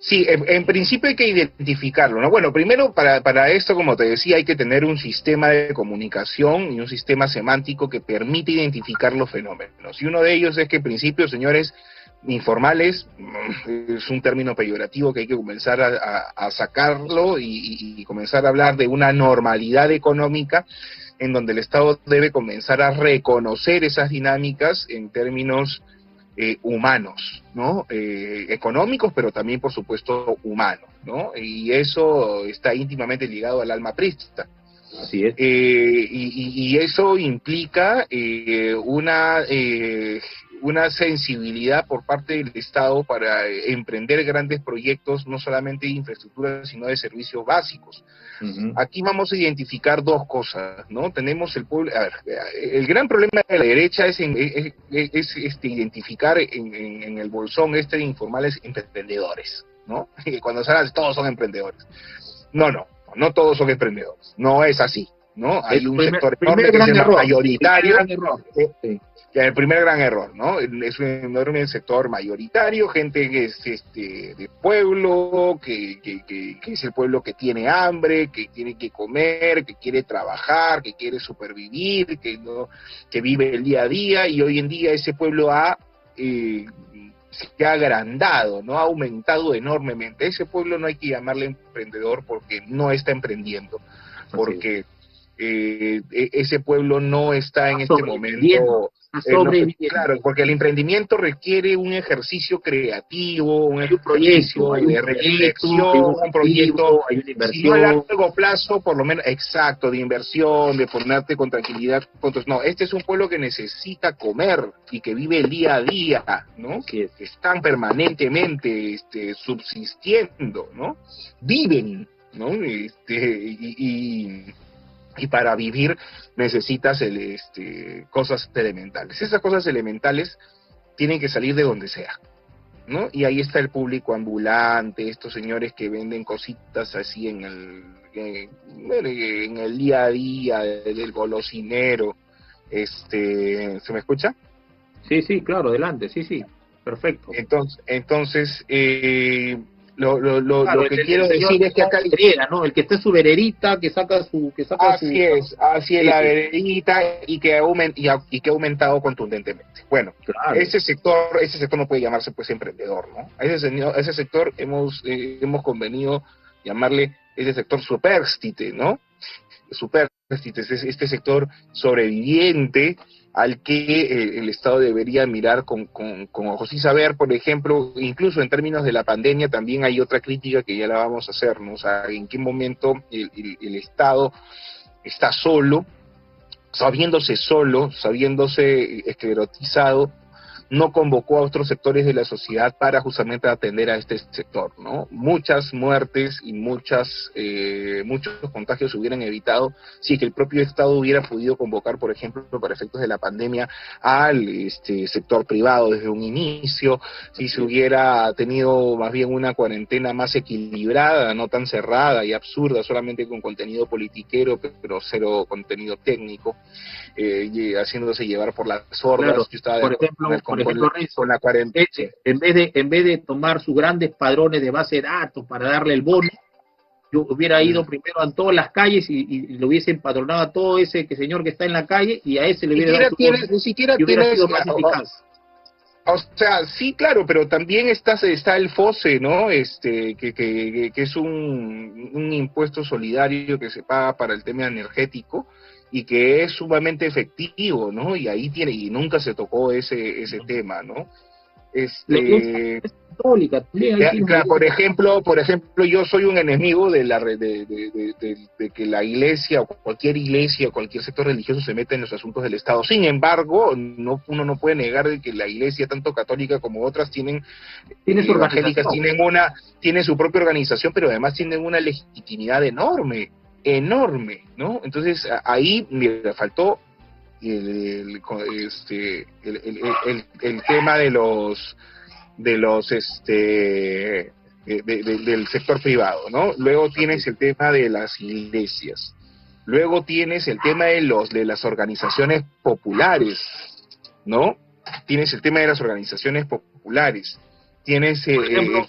Sí, en principio hay que identificarlo, ¿no? Bueno, primero para esto, como te decía, hay que tener un sistema de comunicación y un sistema semántico que permite identificar los fenómenos. Y uno de ellos es que, en principio, señores, informales es un término peyorativo que hay que comenzar a sacarlo y comenzar a hablar de una normalidad económica en donde el Estado debe comenzar a reconocer esas dinámicas en términos humanos, ¿no? Económicos, pero también, por supuesto, humanos, ¿no? Y eso está íntimamente ligado al alma prista. Así es. Y eso implica una sensibilidad por parte del Estado para emprender grandes proyectos, no solamente de infraestructura, sino de servicios básicos. Uh-huh. Aquí vamos a identificar dos cosas, ¿no? Tenemos el pueblo, a ver, el gran problema de la derecha es identificar en el bolsón de informales emprendedores, ¿no? Cuando se habla todos son emprendedores. No todos son emprendedores, no es así, ¿no? Es Hay un primer, sector enorme primer que es gran el error. mayoritario, Primer gran error. Sí. que el primer gran error, ¿no? Es un enorme sector mayoritario, gente que es de pueblo, que es el pueblo que tiene hambre, que tiene que comer, que quiere trabajar, que quiere supervivir, que vive el día a día, y hoy en día ese pueblo se ha agrandado, ¿no? Ha aumentado enormemente. Ese pueblo no hay que llamarle emprendedor porque no está emprendiendo, porque ese pueblo no está en Está este sobreviviendo, momento. está No, sobreviviendo. claro, porque el emprendimiento requiere un ejercicio creativo, un Hay un proyecto, ejercicio hay un de proyecto, hay un reflexión, un proyecto, objetivo, hay una si no a inversión. largo plazo, por lo menos, exacto, de inversión, de ponerte con tranquilidad. Entonces, no, este es un pueblo que necesita comer y que vive el día a día, ¿no? Así es. Que están permanentemente subsistiendo, ¿no? Viven, ¿no? Y para vivir necesitas cosas elementales. Esas cosas elementales tienen que salir de donde sea, ¿no? Y ahí está el público ambulante, estos señores que venden cositas así en el día a día del golosinero. ¿Se me escucha? Sí, sí, claro, adelante, sí, sí, perfecto. Entonces, Claro, lo que el quiero señor decir que es que está acá en vereda, ¿no? El que está en su vererita, que saca su. así es Sí, la sí, veredita y que y que ha aumentado contundentemente. Bueno, claro. ese sector no puede llamarse pues emprendedor, ¿no? A ese sector hemos convenido llamarle ese sector supérstite, ¿no? Supérstite, es este sector sobreviviente al que el Estado debería mirar con ojos y saber, por ejemplo, incluso en términos de la pandemia también hay otra crítica que ya la vamos a hacer, ¿no? O sea, en qué momento el Estado está sabiéndose esclerotizado, no convocó a otros sectores de la sociedad para justamente atender a este sector, ¿no? Muchas muertes y muchos contagios se hubieran evitado si es que el propio Estado hubiera podido convocar, por ejemplo, para efectos de la pandemia, al sector privado desde un inicio, si se hubiera tenido más bien una cuarentena más equilibrada, no tan cerrada y absurda, solamente con contenido politiquero, pero cero contenido técnico, haciéndose llevar por las Claro, hordas. Yo estaba de por acuerdo ejemplo, con Renzo, la cuarentena. Sí. en vez de tomar sus grandes padrones de base de datos para darle el bono, yo hubiera ido primero a todas las calles y lo hubiese empadronado a todo ese señor que está en la calle y a ese le hubiera dado su bono Ni siquiera y hubiera tienes, sido más eficaz. o sea, sí, claro, pero también está el FOSE, ¿no? Que es un impuesto solidario que se paga para el tema energético y que es sumamente efectivo, ¿no? Y ahí y nunca se tocó ese tema, ¿no? La iglesia Este, es católica, también ahí tienes la Claro, iglesia por ejemplo, yo soy un enemigo de que la iglesia o cualquier iglesia o cualquier sector religioso se meta en los asuntos del Estado. Sin embargo, uno no puede negar de que la iglesia, tanto católica como otras, tiene su evangélicas, organización. tienen su propia organización, pero además tienen una legitimidad enorme, enorme, ¿no? Entonces, ahí me faltó el, el tema del sector privado, ¿no? Luego tienes el tema de las iglesias, luego tienes el tema de las organizaciones populares, ¿no? Tienes el tema de las organizaciones populares, tienes y Por ejemplo,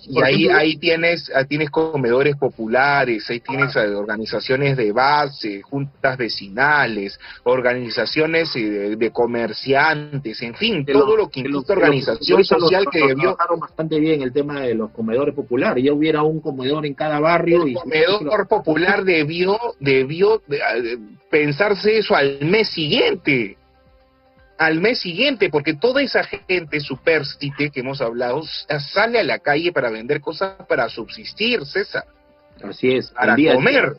ahí tienes comedores populares, ahí tienes organizaciones de base, juntas vecinales, organizaciones de comerciantes, en fin, que todo los, lo que que los, implica que los organización futbolistas social que lo debió. trabajaron bastante bien el tema de los comedores populares. Ya hubiera un comedor en cada barrio El y comedor popular debió pensarse eso al mes siguiente, porque toda esa gente supérstite que hemos hablado sale a la calle para vender cosas para subsistir, César, así es, el para día a día, comer,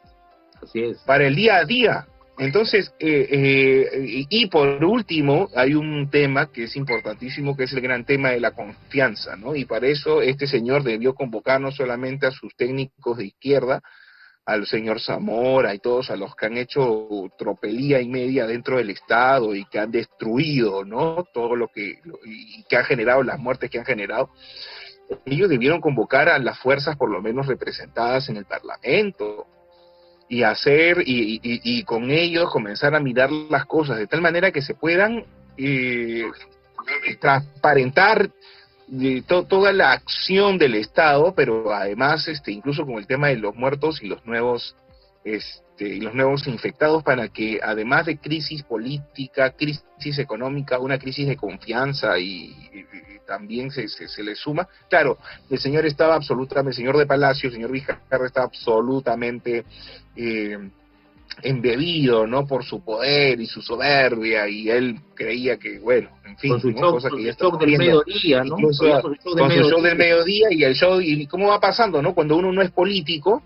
así es. para el día a día. Entonces, y por último, hay un tema que es importantísimo, que es el gran tema de la confianza, ¿no? Y para eso este señor debió convocar no solamente a sus técnicos de izquierda, al señor Zamora y todos a los que han hecho tropelía y media dentro del Estado y que han destruido, ¿no? Todo y que han generado las muertes que han generado. Ellos debieron convocar a las fuerzas por lo menos representadas en el Parlamento y con ellos comenzar a mirar las cosas de tal manera que se puedan eh, transparentar toda la acción del Estado, pero además incluso con el tema de los muertos y los nuevos infectados, para que además de crisis política, crisis económica, una crisis de confianza y también se le suma. Claro, el señor de Palacio, el señor Vizcarra estaba absolutamente embebido, ¿no? Por su poder y su soberbia, y él creía que, bueno, en fin, ¿no? Cosa con que su ya shock estamos del viendo, mediodía, ¿no? incluso Todavía con su shock del con su show del mediodía. mediodía y el show, y cómo va pasando, ¿no? Cuando uno no es político,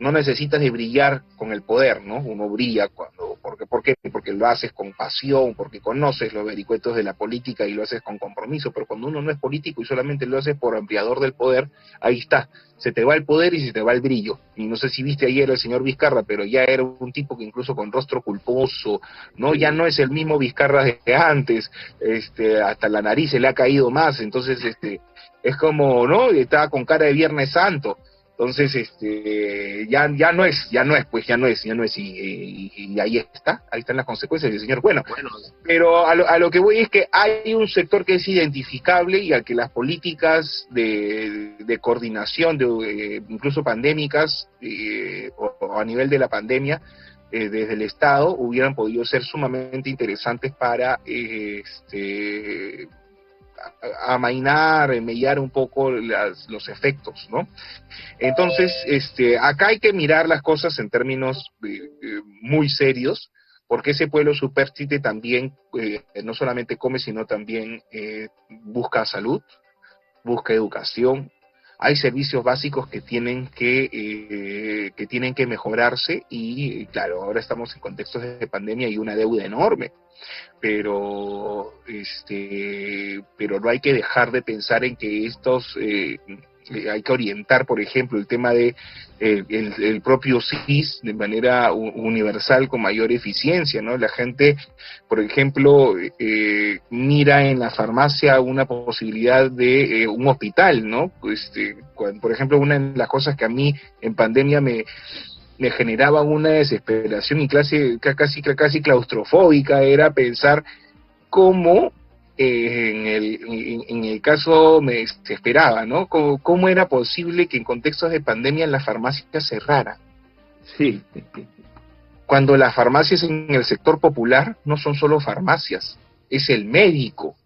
no necesitas de brillar con el poder, ¿no? Uno brilla cuando, ¿por qué? Porque lo haces con pasión, porque conoces los vericuetos de la política y lo haces con compromiso, pero cuando uno no es político y solamente lo haces por ampliador del poder, ahí está, se te va el poder y se te va el brillo. Y no sé si viste ayer al señor Vizcarra, pero ya era un tipo que incluso con rostro culposo, ¿no? Sí. Ya no es el mismo Vizcarra de antes, hasta la nariz se le ha caído más, entonces, es como, ¿no? Estaba con cara de Viernes Santo. Entonces, ya no es, y ahí están las consecuencias del señor. Bueno, Bueno, pero a lo que voy es que hay un sector que es identificable y al que las políticas de coordinación, incluso pandémicas, o a nivel de la pandemia, desde el Estado, hubieran podido ser sumamente interesantes para amainar, mellar un poco los efectos, ¿no? Entonces, acá hay que mirar las cosas en términos muy serios, porque ese pueblo supérstite también no solamente come, sino también busca salud, busca educación. Hay servicios básicos que tienen que mejorarse y, claro, ahora estamos en contextos de pandemia y una deuda enorme, pero no hay que dejar de pensar en que hay que orientar, por ejemplo, el tema de el propio SIS de manera universal con mayor eficiencia, ¿no? La gente, por ejemplo, mira en la farmacia una posibilidad de un hospital, ¿no? Por ejemplo, una de las cosas que a mí en pandemia me generaba una desesperación y casi claustrofóbica era pensar cómo en el caso me desesperaba, ¿no? ¿Cómo era posible que en contextos de pandemia la farmacia cerrara? sí. Cuando las farmacias en el sector popular no son solo farmacias, es el médico.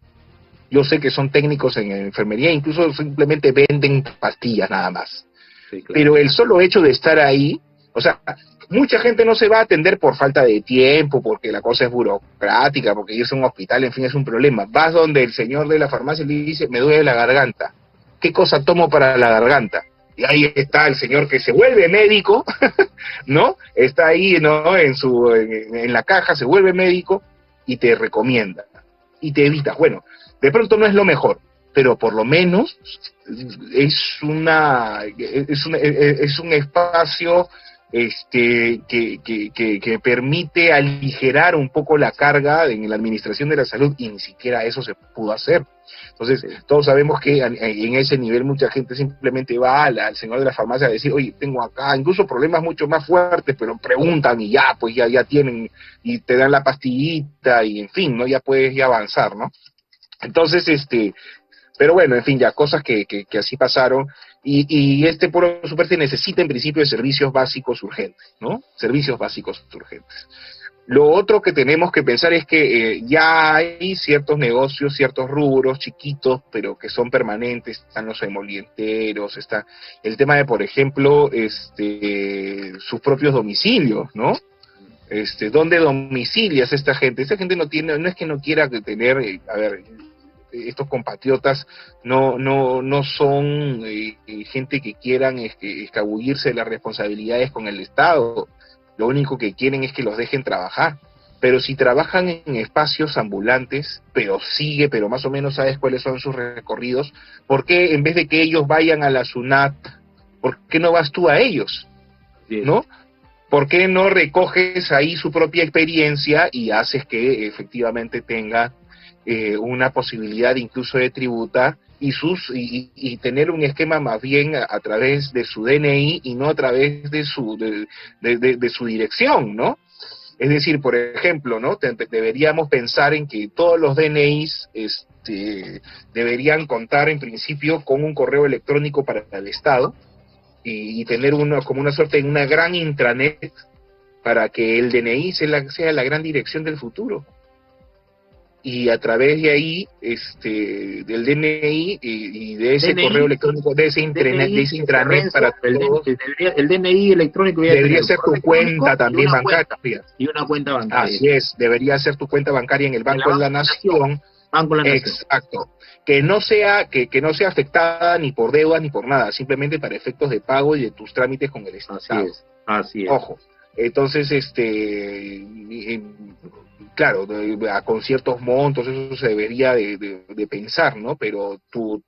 Yo sé que son técnicos en enfermería, incluso simplemente venden pastillas nada más. Sí, claro. Pero el solo hecho de estar ahí, o sea, mucha gente no se va a atender por falta de tiempo, porque la cosa es burocrática, porque irse a un hospital, en fin, es un problema. Vas donde el señor de la farmacia le dice, me duele la garganta. ¿Qué cosa tomo para la garganta? Y ahí está el señor que se vuelve médico, ¿no? Está ahí, ¿no? En la caja, se vuelve médico y te recomienda. Y te evita. Bueno, de pronto no es lo mejor, pero por lo menos es un espacio que permite aligerar un poco la carga en la administración de la salud, y ni siquiera eso se pudo hacer. Entonces, todos sabemos que en ese nivel mucha gente simplemente va al señor de la farmacia a decir, oye, tengo acá incluso problemas mucho más fuertes, pero preguntan y ya, pues ya tienen, y te dan la pastillita, y en fin, ¿no? Ya puedes ya avanzar, ¿no? Entonces, pero bueno, en fin, ya cosas que así pasaron, y este pueblo superte necesita en principio de servicios básicos urgentes, ¿no? Servicios básicos urgentes. Lo otro que tenemos que pensar es que ya hay ciertos negocios, ciertos rubros chiquitos, pero que son permanentes, están los emolienteros, está el tema de, por ejemplo, sus propios domicilios, ¿no? ¿Dónde domicilias a esta gente? Esta gente no es que no quiera tener, estos compatriotas no son gente que quieran escabullirse de las responsabilidades con el Estado. Lo único que quieren es que los dejen trabajar. Pero si trabajan en espacios ambulantes, pero más o menos sabes cuáles son sus recorridos, ¿por qué en vez de que ellos vayan a la SUNAT, por qué no vas tú a ellos? ¿No? ¿Por qué no recoges ahí su propia experiencia y haces que efectivamente tenga una posibilidad incluso de tributar y tener un esquema más bien a través de su DNI y no a través de su dirección, ¿no? Es decir, por ejemplo, ¿no? Deberíamos pensar en que todos los DNIs deberían contar en principio con un correo electrónico para el Estado, y tener como una suerte de una gran intranet para que el DNI sea la gran dirección del futuro. y a través de ahí, del DNI y de ese DNI, correo electrónico, de ese intranet, Renzo, para todos, el DNI electrónico debería debería tener un ser correo tu cuenta electrónico también bancaria. y una cuenta bancaria. Así es, debería ser tu cuenta bancaria en el En la Banco de la Nación. Banco de la Nación. Exacto. Que no sea, que no sea afectada ni por deudas ni por nada, simplemente para efectos de pago y de tus trámites con el Estado. Así es. Ojo. Entonces, claro, con ciertos montos, eso se debería de pensar, ¿no? Pero tu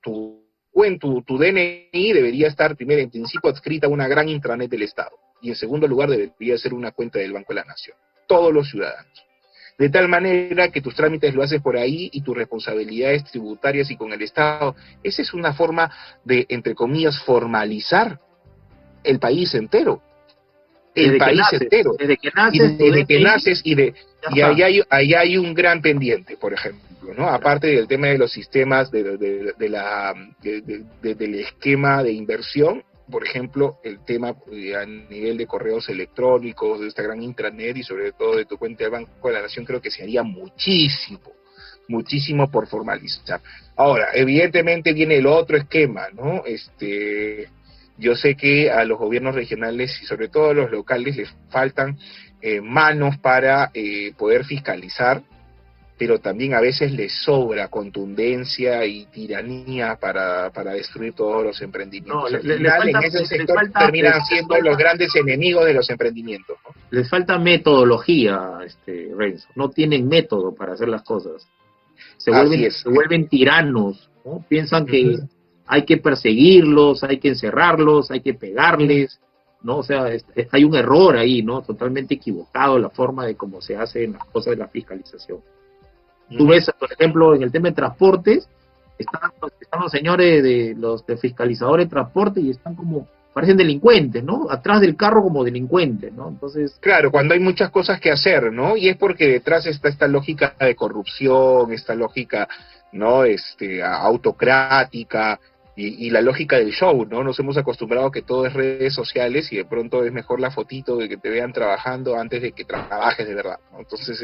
DNI debería estar, primero, en principio, adscrita a una gran intranet del Estado. Y en segundo lugar, debería ser una cuenta del Banco de la Nación. Todos los ciudadanos. De tal manera que tus trámites lo haces por ahí y tus responsabilidades tributarias y con el Estado. Esa es una forma de, entre comillas, formalizar el país entero. El país entero. Desde que naces, y desde que naces, y ahí hay un gran pendiente, por ejemplo, ¿no? Aparte del tema de los sistemas del esquema de inversión, por ejemplo, el tema a nivel de correos electrónicos, de esta gran intranet y sobre todo de tu cuenta de Banco de la Nación, creo que se haría muchísimo por formalizar. Ahora, evidentemente viene el otro esquema, ¿no? Yo sé que a los gobiernos regionales y sobre todo a los locales les faltan manos para poder fiscalizar, pero también a veces les sobra contundencia y tiranía para destruir todos los emprendimientos. Al final, en ese sector terminan siendo los grandes enemigos de los emprendimientos, ¿no? Les falta metodología, Renzo. No tienen método para hacer las cosas. Se vuelven tiranos, ¿no? Piensan que hay que perseguirlos, hay que encerrarlos, hay que pegarles, ¿no? O sea, hay un error ahí, ¿no? Totalmente equivocado la forma de cómo se hacen las cosas de la fiscalización. Tú ves, por ejemplo, en el tema de transportes, están los señores de los fiscalizadores de transporte y están como, parecen delincuentes, ¿no? Atrás del carro como delincuentes, ¿no? Entonces... Claro, cuando hay muchas cosas que hacer, ¿no? Y es porque detrás está esta lógica de corrupción, esta lógica, ¿no? Autocrática, y la lógica del show, ¿no? Nos hemos acostumbrado a que todo es redes sociales y de pronto es mejor la fotito de que te vean trabajando antes de que trabajes de verdad, ¿no? Entonces,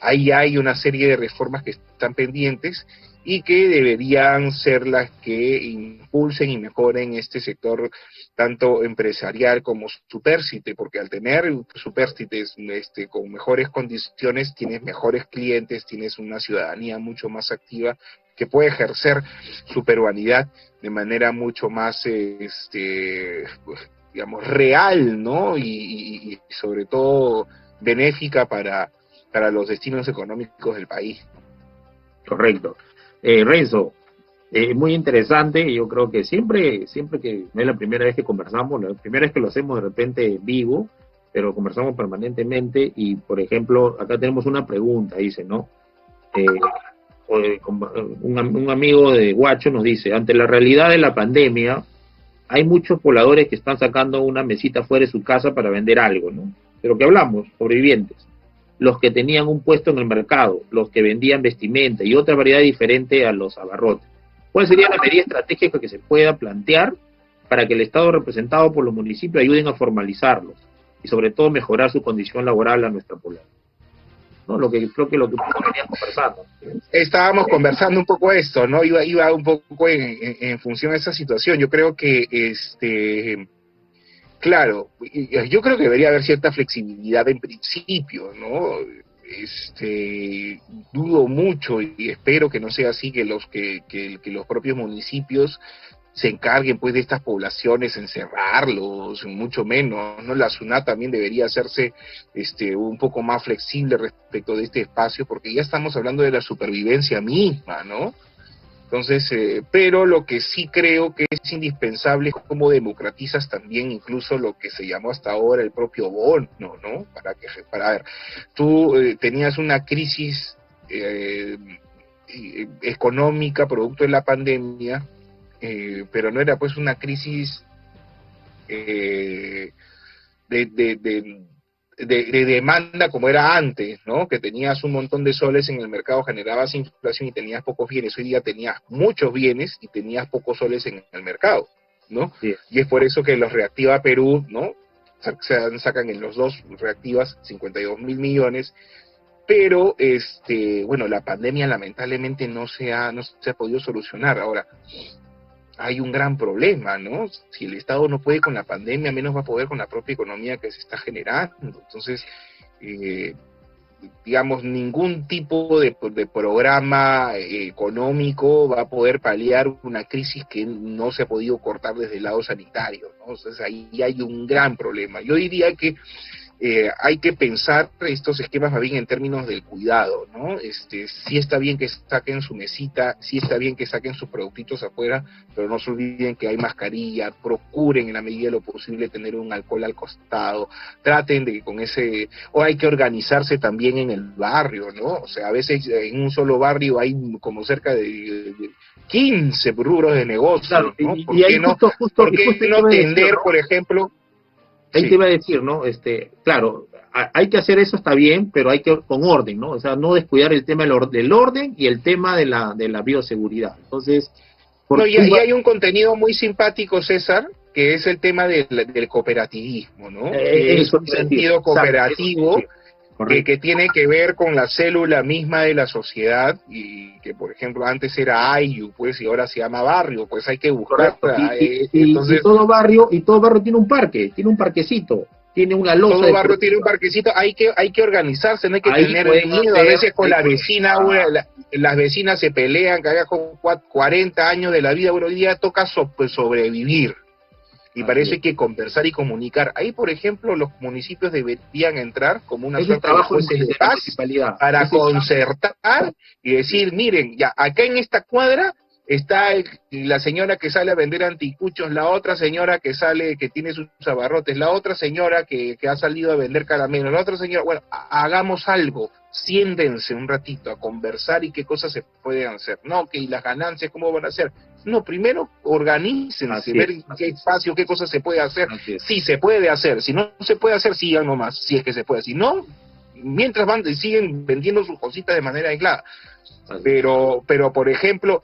ahí hay una serie de reformas que están pendientes y que deberían ser las que impulsen y mejoren este sector tanto empresarial como supérstite, porque al tener supérstites con mejores condiciones, tienes mejores clientes, tienes una ciudadanía mucho más activa que puede ejercer su peruanidad de manera mucho más, digamos, real, ¿no? Y sobre todo benéfica para los destinos económicos del país. Correcto. Renzo, muy interesante. Yo creo que siempre que no es la primera vez que conversamos, la primera vez que lo hacemos de repente vivo, pero conversamos permanentemente. Y por ejemplo, acá tenemos una pregunta, dice, ¿no? Un amigo de Guacho nos dice: ante la realidad de la pandemia, hay muchos pobladores que están sacando una mesita fuera de su casa para vender algo, ¿no? Pero que hablamos, sobrevivientes. Los que tenían un puesto en el mercado, los que vendían vestimenta y otra variedad diferente a los abarrotes. ¿Cuál sería la medida estratégica que se pueda plantear para que el Estado representado por los municipios ayuden a formalizarlos y sobre todo mejorar su condición laboral a nuestra población? ¿No? Creo que lo que venías conversando. Estábamos conversando un poco esto, ¿no? Iba un poco en función de esa situación. Yo creo que claro, yo creo que debería haber cierta flexibilidad en principio, ¿no? Dudo mucho y espero que no sea así, que los propios municipios se encarguen pues de estas poblaciones, encerrarlos, mucho menos, ¿no? La SUNAT también debería hacerse un poco más flexible respecto de este espacio, porque ya estamos hablando de la supervivencia misma, ¿no? Entonces, pero lo que sí creo que es indispensable es cómo democratizas también incluso lo que se llamó hasta ahora el propio bono, ¿no? Para ver, tú tenías una crisis económica producto de la pandemia, pero no era pues una crisis de demanda como era antes, ¿no? Que tenías un montón de soles en el mercado, generabas inflación y tenías pocos bienes. Hoy día tenías muchos bienes y tenías pocos soles en el mercado, ¿no? Sí. Y es por eso que los Reactiva Perú, ¿no? Sacan en los dos Reactivas 52.000 millones pero bueno, la pandemia lamentablemente no se ha podido solucionar. Ahora, hay un gran problema, ¿no? Si el Estado no puede con la pandemia, menos va a poder con la propia economía que se está generando. Entonces, digamos, ningún tipo de programa económico va a poder paliar una crisis que no se ha podido cortar desde el lado sanitario, ¿no? Entonces ahí hay un gran problema. Yo diría que hay que pensar estos esquemas más bien en términos del cuidado, ¿no? Sí está bien que saquen su mesita, sí está bien que saquen sus productitos afuera, pero no se olviden que hay mascarilla, procuren en la medida de lo posible tener un alcohol al costado, traten de que con ese, o hay que organizarse también en el barrio, ¿no? O sea, a veces en un solo barrio hay como cerca de 15 rubros de Claro, negocio, ¿no? y ahí ¿Por y qué justo ahí te no iba a decir, tender, ¿no? por ejemplo? Ahí te Sí. iba a decir, ¿no? Claro, hay que hacer eso, está bien, pero hay que con orden, ¿no? O sea, no descuidar el tema del orden y el tema de la bioseguridad. Entonces, No, por y, tú y hay un contenido muy simpático, César, que es el tema del cooperativismo, ¿no? Que es eso un te iba a decir, sentido exacto, eso te iba a cooperativo decir, correcto. que tiene que ver con la célula misma de la sociedad y que, por ejemplo, antes era AIU, pues, y ahora se llama barrio, pues hay que buscar, Correcto. Y entonces, todo barrio tiene un parquecito, tiene una losa todo barrio tiene un deportiva. parquecito, hay que organizarse, no hay que Ahí tener pueden miedo, a hacer, veces con ahí la pueden, vecina, las vecinas se pelean, que haga con 40 años de la vida, bueno, hoy día toca pues, sobrevivir. Y para así eso es. hay que conversar y comunicar. Ahí, por ejemplo, los municipios deberían entrar como una Ese es suerte de trabajo jueces de de la paz municipalidad. para Ese concertar y decir, miren, ya acá en esta cuadra está la señora que sale a vender anticuchos, la otra señora que sale, que tiene sus abarrotes, la otra señora que ha salido a vender caramelos, la otra señora, bueno, hagamos algo, siéntense un ratito a conversar y qué cosas se pueden hacer. No, que las ganancias, ¿cómo van a ser? No, primero organícense, así ver es, en qué espacio, qué cosas se puede hacer. así es. Si se puede hacer, si no se puede hacer, sigan nomás, si es que se puede. Si no, mientras siguen vendiendo sus cositas de manera aislada. Así es. Pero por ejemplo,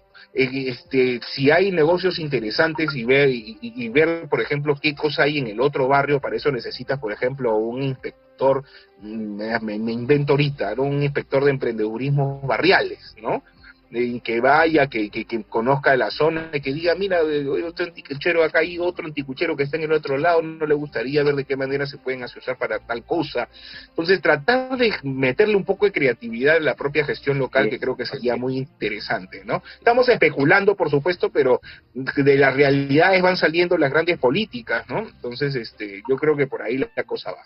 si hay negocios interesantes y ver, por ejemplo, qué cosa hay en el otro barrio, para eso necesitas, por ejemplo, un inspector, me invento ahorita, ¿no? Un inspector de emprendedurismo barriales, ¿no? Y que vaya, que conozca la zona, que diga, mira, otro anticuchero acá, hay otro anticuchero que está en el otro lado, no le gustaría ver de qué manera se pueden asociar para tal cosa. Entonces, tratar de meterle un poco de creatividad en la propia gestión local, que creo que sería muy interesante, ¿no? Estamos especulando, por supuesto, pero de las realidades van saliendo las grandes políticas, ¿no? Entonces, yo creo que por ahí la cosa va.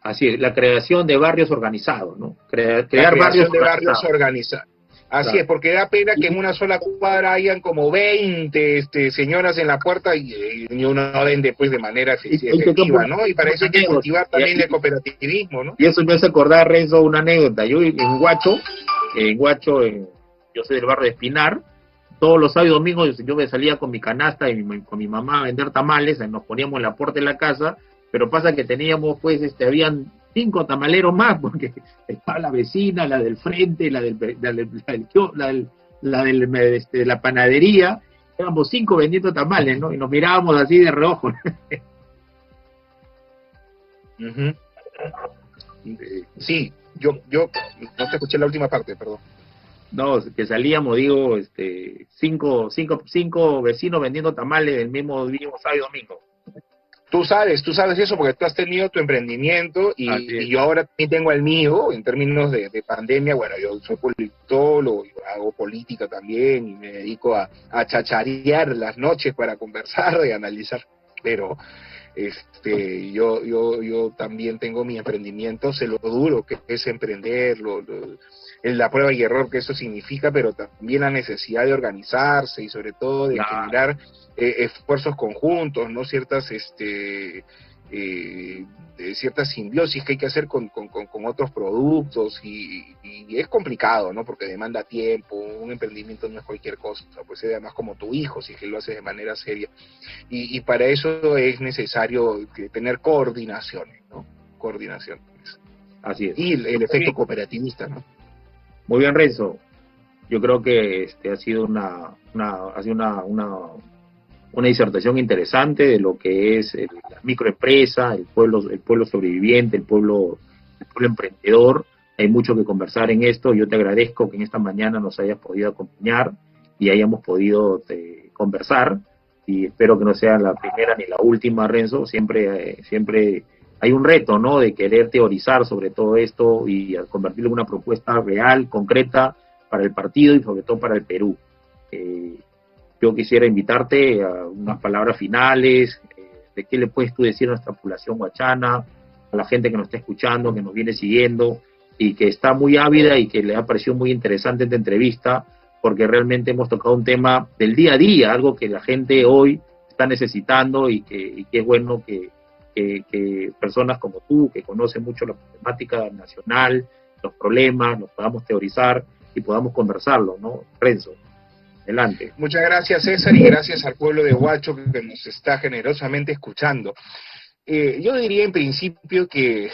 Así es, la creación de barrios organizados, ¿no? La Crear barrios creación de barrios organizados. organizados. Así Claro. es, porque da pena que en Y, una sola cuadra hayan como 20 señoras en la puerta y uno vende pues de manera hay que efectiva, ¿no? Y para eso hay que anécdota. cultivar también el cooperativismo, ¿no? Y eso me hace acordar, Renzo, una anécdota. Yo en Huacho, yo soy del barrio de Espinar, todos los sábados y domingos yo me salía con mi canasta y con mi mamá a vender tamales, nos poníamos en la puerta de la casa, pero pasa que teníamos, pues, habían 5 tamaleros más, porque estaba la vecina, la del frente, de la panadería, éramos 5 vendiendo tamales, ¿no? Y nos mirábamos así de reojo. Uh-huh. Sí, yo no te escuché la última parte, perdón. No, que salíamos, digo, 5 vecinos vendiendo tamales del mismo sábado y domingo. Tú sabes eso porque tú has tenido tu emprendimiento Así y es. yo ahora también tengo el mío en términos de pandemia. Bueno, yo soy politólogo, hago política también y me dedico a chacharear las noches para conversar y analizar. Pero yo también tengo mi emprendimiento, sé lo duro que es emprender, la prueba y error que eso significa, pero también la necesidad de organizarse y sobre todo de Claro. generar esfuerzos conjuntos, ¿no? Ciertas simbiosis que hay que hacer con otros productos y es complicado, ¿no? Porque demanda tiempo, un emprendimiento no es cualquier cosa, pues es además como tu hijo, si es que lo haces de manera seria. Y para eso es necesario tener coordinaciones, ¿no? Coordinaciones. Así es. Y el Muy efecto bien, cooperativista, ¿no? muy bien, Renzo. Yo creo que ha sido una disertación interesante de lo que es la microempresa, el pueblo sobreviviente, el pueblo emprendedor. hay mucho que conversar en esto. Yo te agradezco que en esta mañana nos hayas podido acompañar y hayamos podido conversar, y espero que no sea la primera ni la última, Renzo. Siempre hay un reto, ¿no?, de querer teorizar sobre todo esto y convertirlo en una propuesta real, concreta, para el partido y sobre todo para el Perú. Yo quisiera invitarte a unas palabras finales, de qué le puedes tú decir a nuestra población huachana, a la gente que nos está escuchando, que nos viene siguiendo y que está muy ávida y que le ha parecido muy interesante esta entrevista, porque realmente hemos tocado un tema del día a día, algo que la gente hoy está necesitando y que es bueno que personas como tú, que conocen mucho la problemática nacional, los problemas, los podamos teorizar y podamos conversarlo, ¿no? Renzo, adelante. Muchas gracias, César, y gracias al pueblo de Huacho que nos está generosamente escuchando. Yo diría en principio que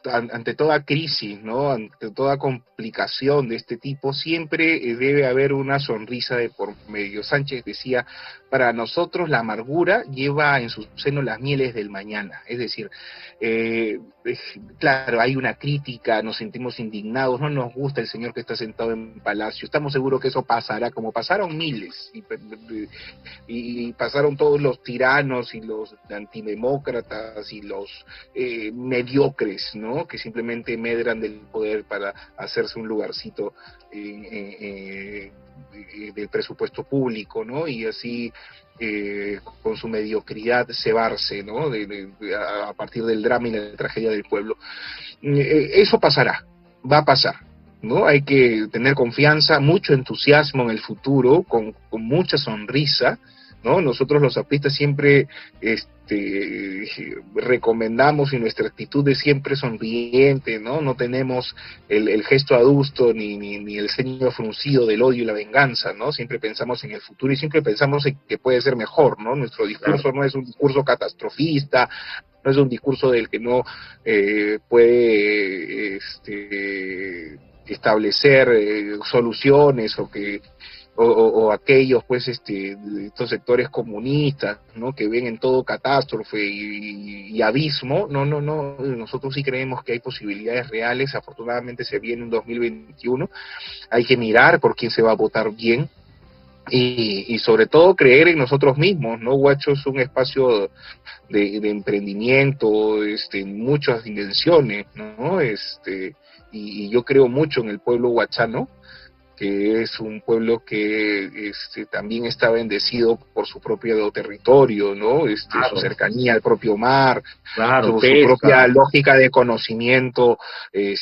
ante toda crisis, ¿no?, ante toda complicación de este tipo, siempre debe haber una sonrisa de por medio. Sánchez decía, para nosotros la amargura lleva en su seno las mieles del mañana. Es decir, eh, claro, hay una crítica, nos sentimos indignados, no nos gusta el señor que está sentado en Palacio, estamos seguros que eso pasará, como pasaron miles, y pasaron todos los tiranos y los antidemócratas y los mediocres, ¿no?, que simplemente medran del poder para hacerse un lugarcito del presupuesto público, ¿no?, y así con su mediocridad cebarse, ¿no?, a partir del drama y la tragedia del pueblo. Eso pasará, va a pasar, ¿no? Hay que tener confianza, mucho entusiasmo en el futuro, con mucha sonrisa, ¿no? Nosotros los apristas siempre recomendamos, y nuestra actitud es siempre sonriente, ¿no? No tenemos el gesto adusto ni el ceño fruncido del odio y la venganza, ¿no? Siempre pensamos en el futuro y siempre pensamos en que puede ser mejor, ¿no? Nuestro discurso no es un discurso catastrofista, no es un discurso del que no puede establecer soluciones, o aquellos, pues, estos sectores comunistas, ¿no?, que ven en todo catástrofe y abismo. No, nosotros sí creemos que hay posibilidades reales. Afortunadamente se viene un 2021, hay que mirar por quién se va a votar bien, y sobre todo creer en nosotros mismos, ¿no? Huacho es un espacio de emprendimiento, muchas dimensiones, ¿no? Y yo creo mucho en el pueblo huachano, que es un pueblo que también está bendecido por su propio territorio, ¿no? Claro, Su cercanía al propio mar, claro, su propia pesca, lógica de conocimiento de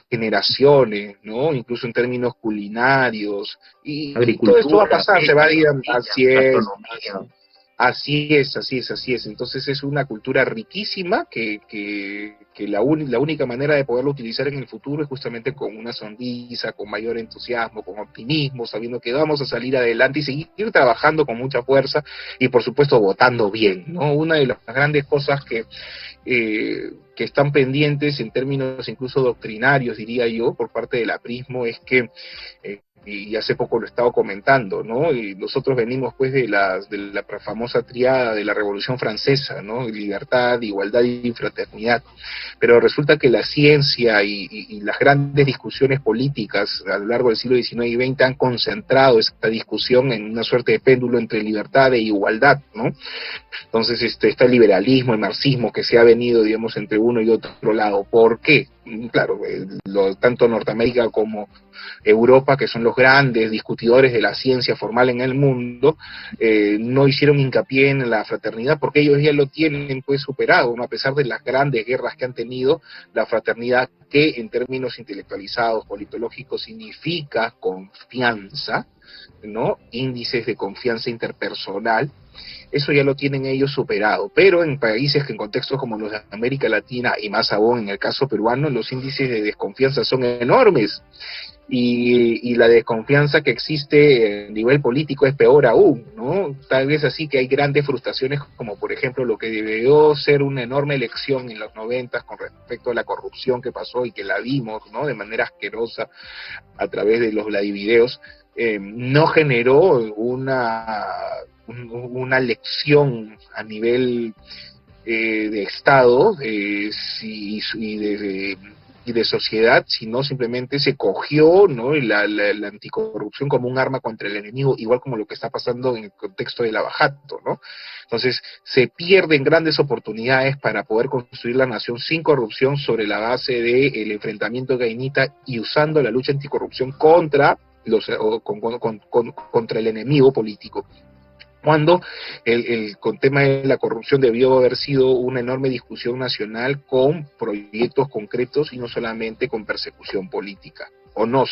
generaciones, ¿no? Incluso en términos culinarios, y todo esto va a agricultura, pasar, se va pesca, a ir, economía, así es. gastronomía. Así es. Entonces es una cultura riquísima que la única manera de poderlo utilizar en el futuro es justamente con una sonrisa, con mayor entusiasmo, con optimismo, sabiendo que vamos a salir adelante y seguir trabajando con mucha fuerza y por supuesto votando bien, ¿no? Una de las grandes cosas que están pendientes en términos incluso doctrinarios, diría yo, por parte del aprismo, es que y hace poco lo he estado comentando, ¿no? Y nosotros venimos pues de la famosa triada de la Revolución Francesa, ¿no? Libertad, igualdad y fraternidad. Pero resulta que la ciencia y las grandes discusiones políticas a lo largo del siglo XIX y XX han concentrado esta discusión en una suerte de péndulo entre libertad e igualdad, ¿no? Entonces está el liberalismo, el marxismo que se ha venido, digamos, entre uno y otro lado. ¿Por qué? Claro, tanto Norteamérica como Europa, que son los grandes discutidores de la ciencia formal en el mundo, no hicieron hincapié en la fraternidad porque ellos ya lo tienen pues superado, ¿no? A pesar de las grandes guerras que han tenido, la fraternidad, que en términos intelectualizados, politológicos, significa confianza, ¿no? Índices de confianza interpersonal, eso ya lo tienen ellos superado. Pero en países que en contextos como los de América Latina, y más aún en el caso peruano, los índices de desconfianza son enormes. Y la desconfianza que existe a nivel político es peor aún, ¿no? Tal vez así que hay grandes frustraciones, como por ejemplo lo que debió ser una enorme elección en los 90 con respecto a la corrupción que pasó y que la vimos, ¿no?, de manera asquerosa a través de los Vladivideos, no generó una lección a nivel de Estado, y y de sociedad, sino simplemente se cogió, ¿no?, la anticorrupción como un arma contra el enemigo, igual como lo que está pasando en el contexto de Lavajato, ¿no? Entonces, se pierden grandes oportunidades para poder construir la nación sin corrupción sobre la base del enfrentamiento gainita y usando la lucha anticorrupción contra contra el enemigo político, cuando con tema de la corrupción debió haber sido una enorme discusión nacional con proyectos concretos y no solamente con persecución política, o no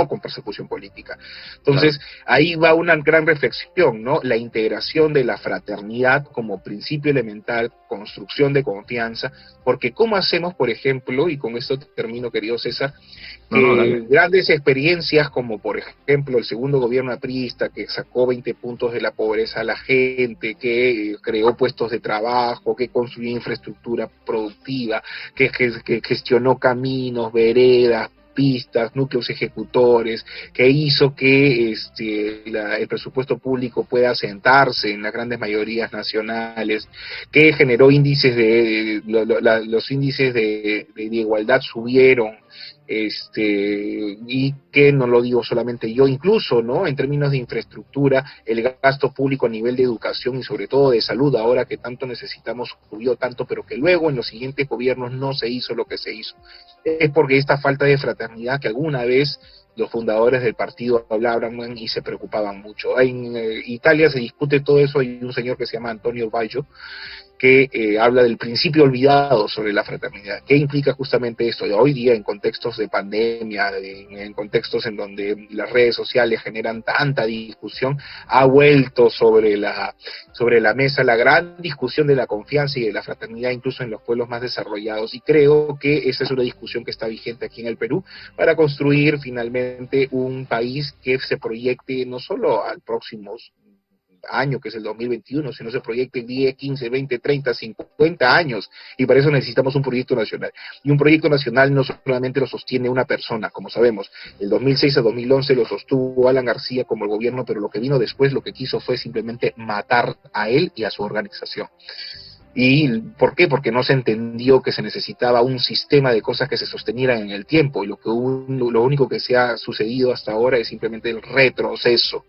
con persecución política. Entonces, ahí va una gran reflexión, ¿no? La integración de la fraternidad como principio elemental, construcción de confianza, porque ¿cómo hacemos, por ejemplo, y con esto termino, querido César, que grandes experiencias como por ejemplo el segundo gobierno aprista, que sacó 20 puntos de la pobreza a la gente, que creó puestos de trabajo, que construyó infraestructura productiva, que gestionó caminos, veredas, pistas, núcleos ejecutores, que hizo que el presupuesto público pueda asentarse en las grandes mayorías nacionales, que generó índices los índices de igualdad subieron, y que no lo digo solamente yo, incluso, ¿no?, en términos de infraestructura, el gasto público a nivel de educación y sobre todo de salud, ahora que tanto necesitamos, subió tanto, pero que luego en los siguientes gobiernos no se hizo lo que se hizo. Es porque esta falta de fraternidad que alguna vez los fundadores del partido hablaban y se preocupaban mucho. En Italia se discute todo eso, hay un señor que se llama Antonio Baggio, que habla del principio olvidado sobre la fraternidad. ¿Qué implica justamente esto? Hoy día, en contextos de pandemia, en contextos en donde las redes sociales generan tanta discusión, ha vuelto sobre la mesa la gran discusión de la confianza y de la fraternidad, incluso en los pueblos más desarrollados, y creo que esa es una discusión que está vigente aquí en el Perú para construir finalmente un país que se proyecte no solo al próximo año, que es el 2021, si no se proyecta en 10, 15, 20, 30, 50 años, y para eso necesitamos un proyecto nacional. Y un proyecto nacional no solamente lo sostiene una persona, como sabemos, el 2006 a 2011 lo sostuvo Alan García como el gobierno, pero lo que vino después lo que quiso fue simplemente matar a él y a su organización. ¿Y por qué? Porque no se entendió que se necesitaba un sistema de cosas que se sostenieran en el tiempo, y lo único que se ha sucedido hasta ahora es simplemente el retroceso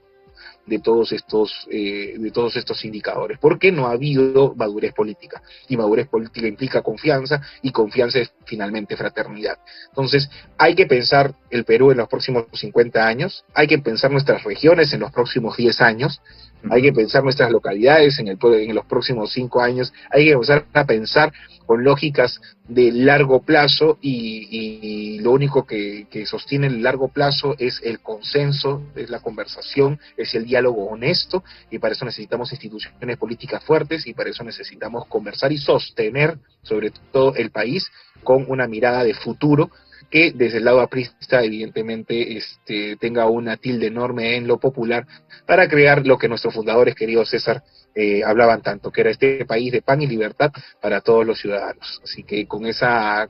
de todos estos indicadores, porque no ha habido madurez política, y madurez política implica confianza, y confianza es finalmente fraternidad. Entonces, hay que pensar el Perú en los próximos 50 años, hay que pensar nuestras regiones en los próximos 10 años, hay que pensar nuestras localidades en los próximos 5 años, hay que empezar a pensar con lógicas de largo plazo, y lo único que sostiene el largo plazo es el consenso, es la conversación, es el diálogo honesto, y para eso necesitamos instituciones políticas fuertes, y para eso necesitamos conversar y sostener sobre todo el país con una mirada de futuro, que desde el lado aprista evidentemente tenga una tilde enorme en lo popular, para crear lo que nuestros fundadores, querido César, hablaban tanto, que era este país de pan y libertad para todos los ciudadanos. Así que con esa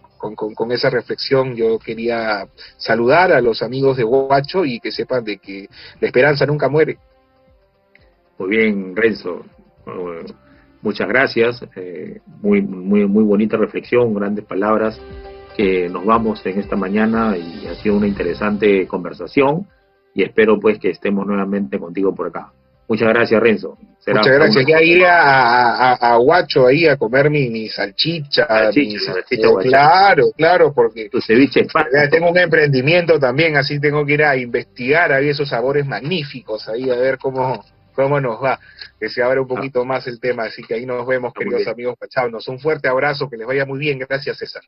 reflexión yo quería saludar a los amigos de Huacho, y que sepan de que la esperanza nunca muere. Muy bien, Renzo. Muchas gracias. Muy bonita reflexión, grandes palabras, que nos vamos en esta mañana, y ha sido una interesante conversación, y espero pues que estemos nuevamente contigo por acá. Muchas gracias, Renzo. Muchas gracias. Ya iré a Huacho ahí a comer mi salchicha. Claro, porque tu ceviche tengo un emprendimiento también, así tengo que ir a investigar ahí esos sabores magníficos, ahí a ver cómo nos va, que se abra un poquito más el tema. Así que ahí nos vemos, queridos amigos pachanos. Un fuerte abrazo, que les vaya muy bien. Gracias, César.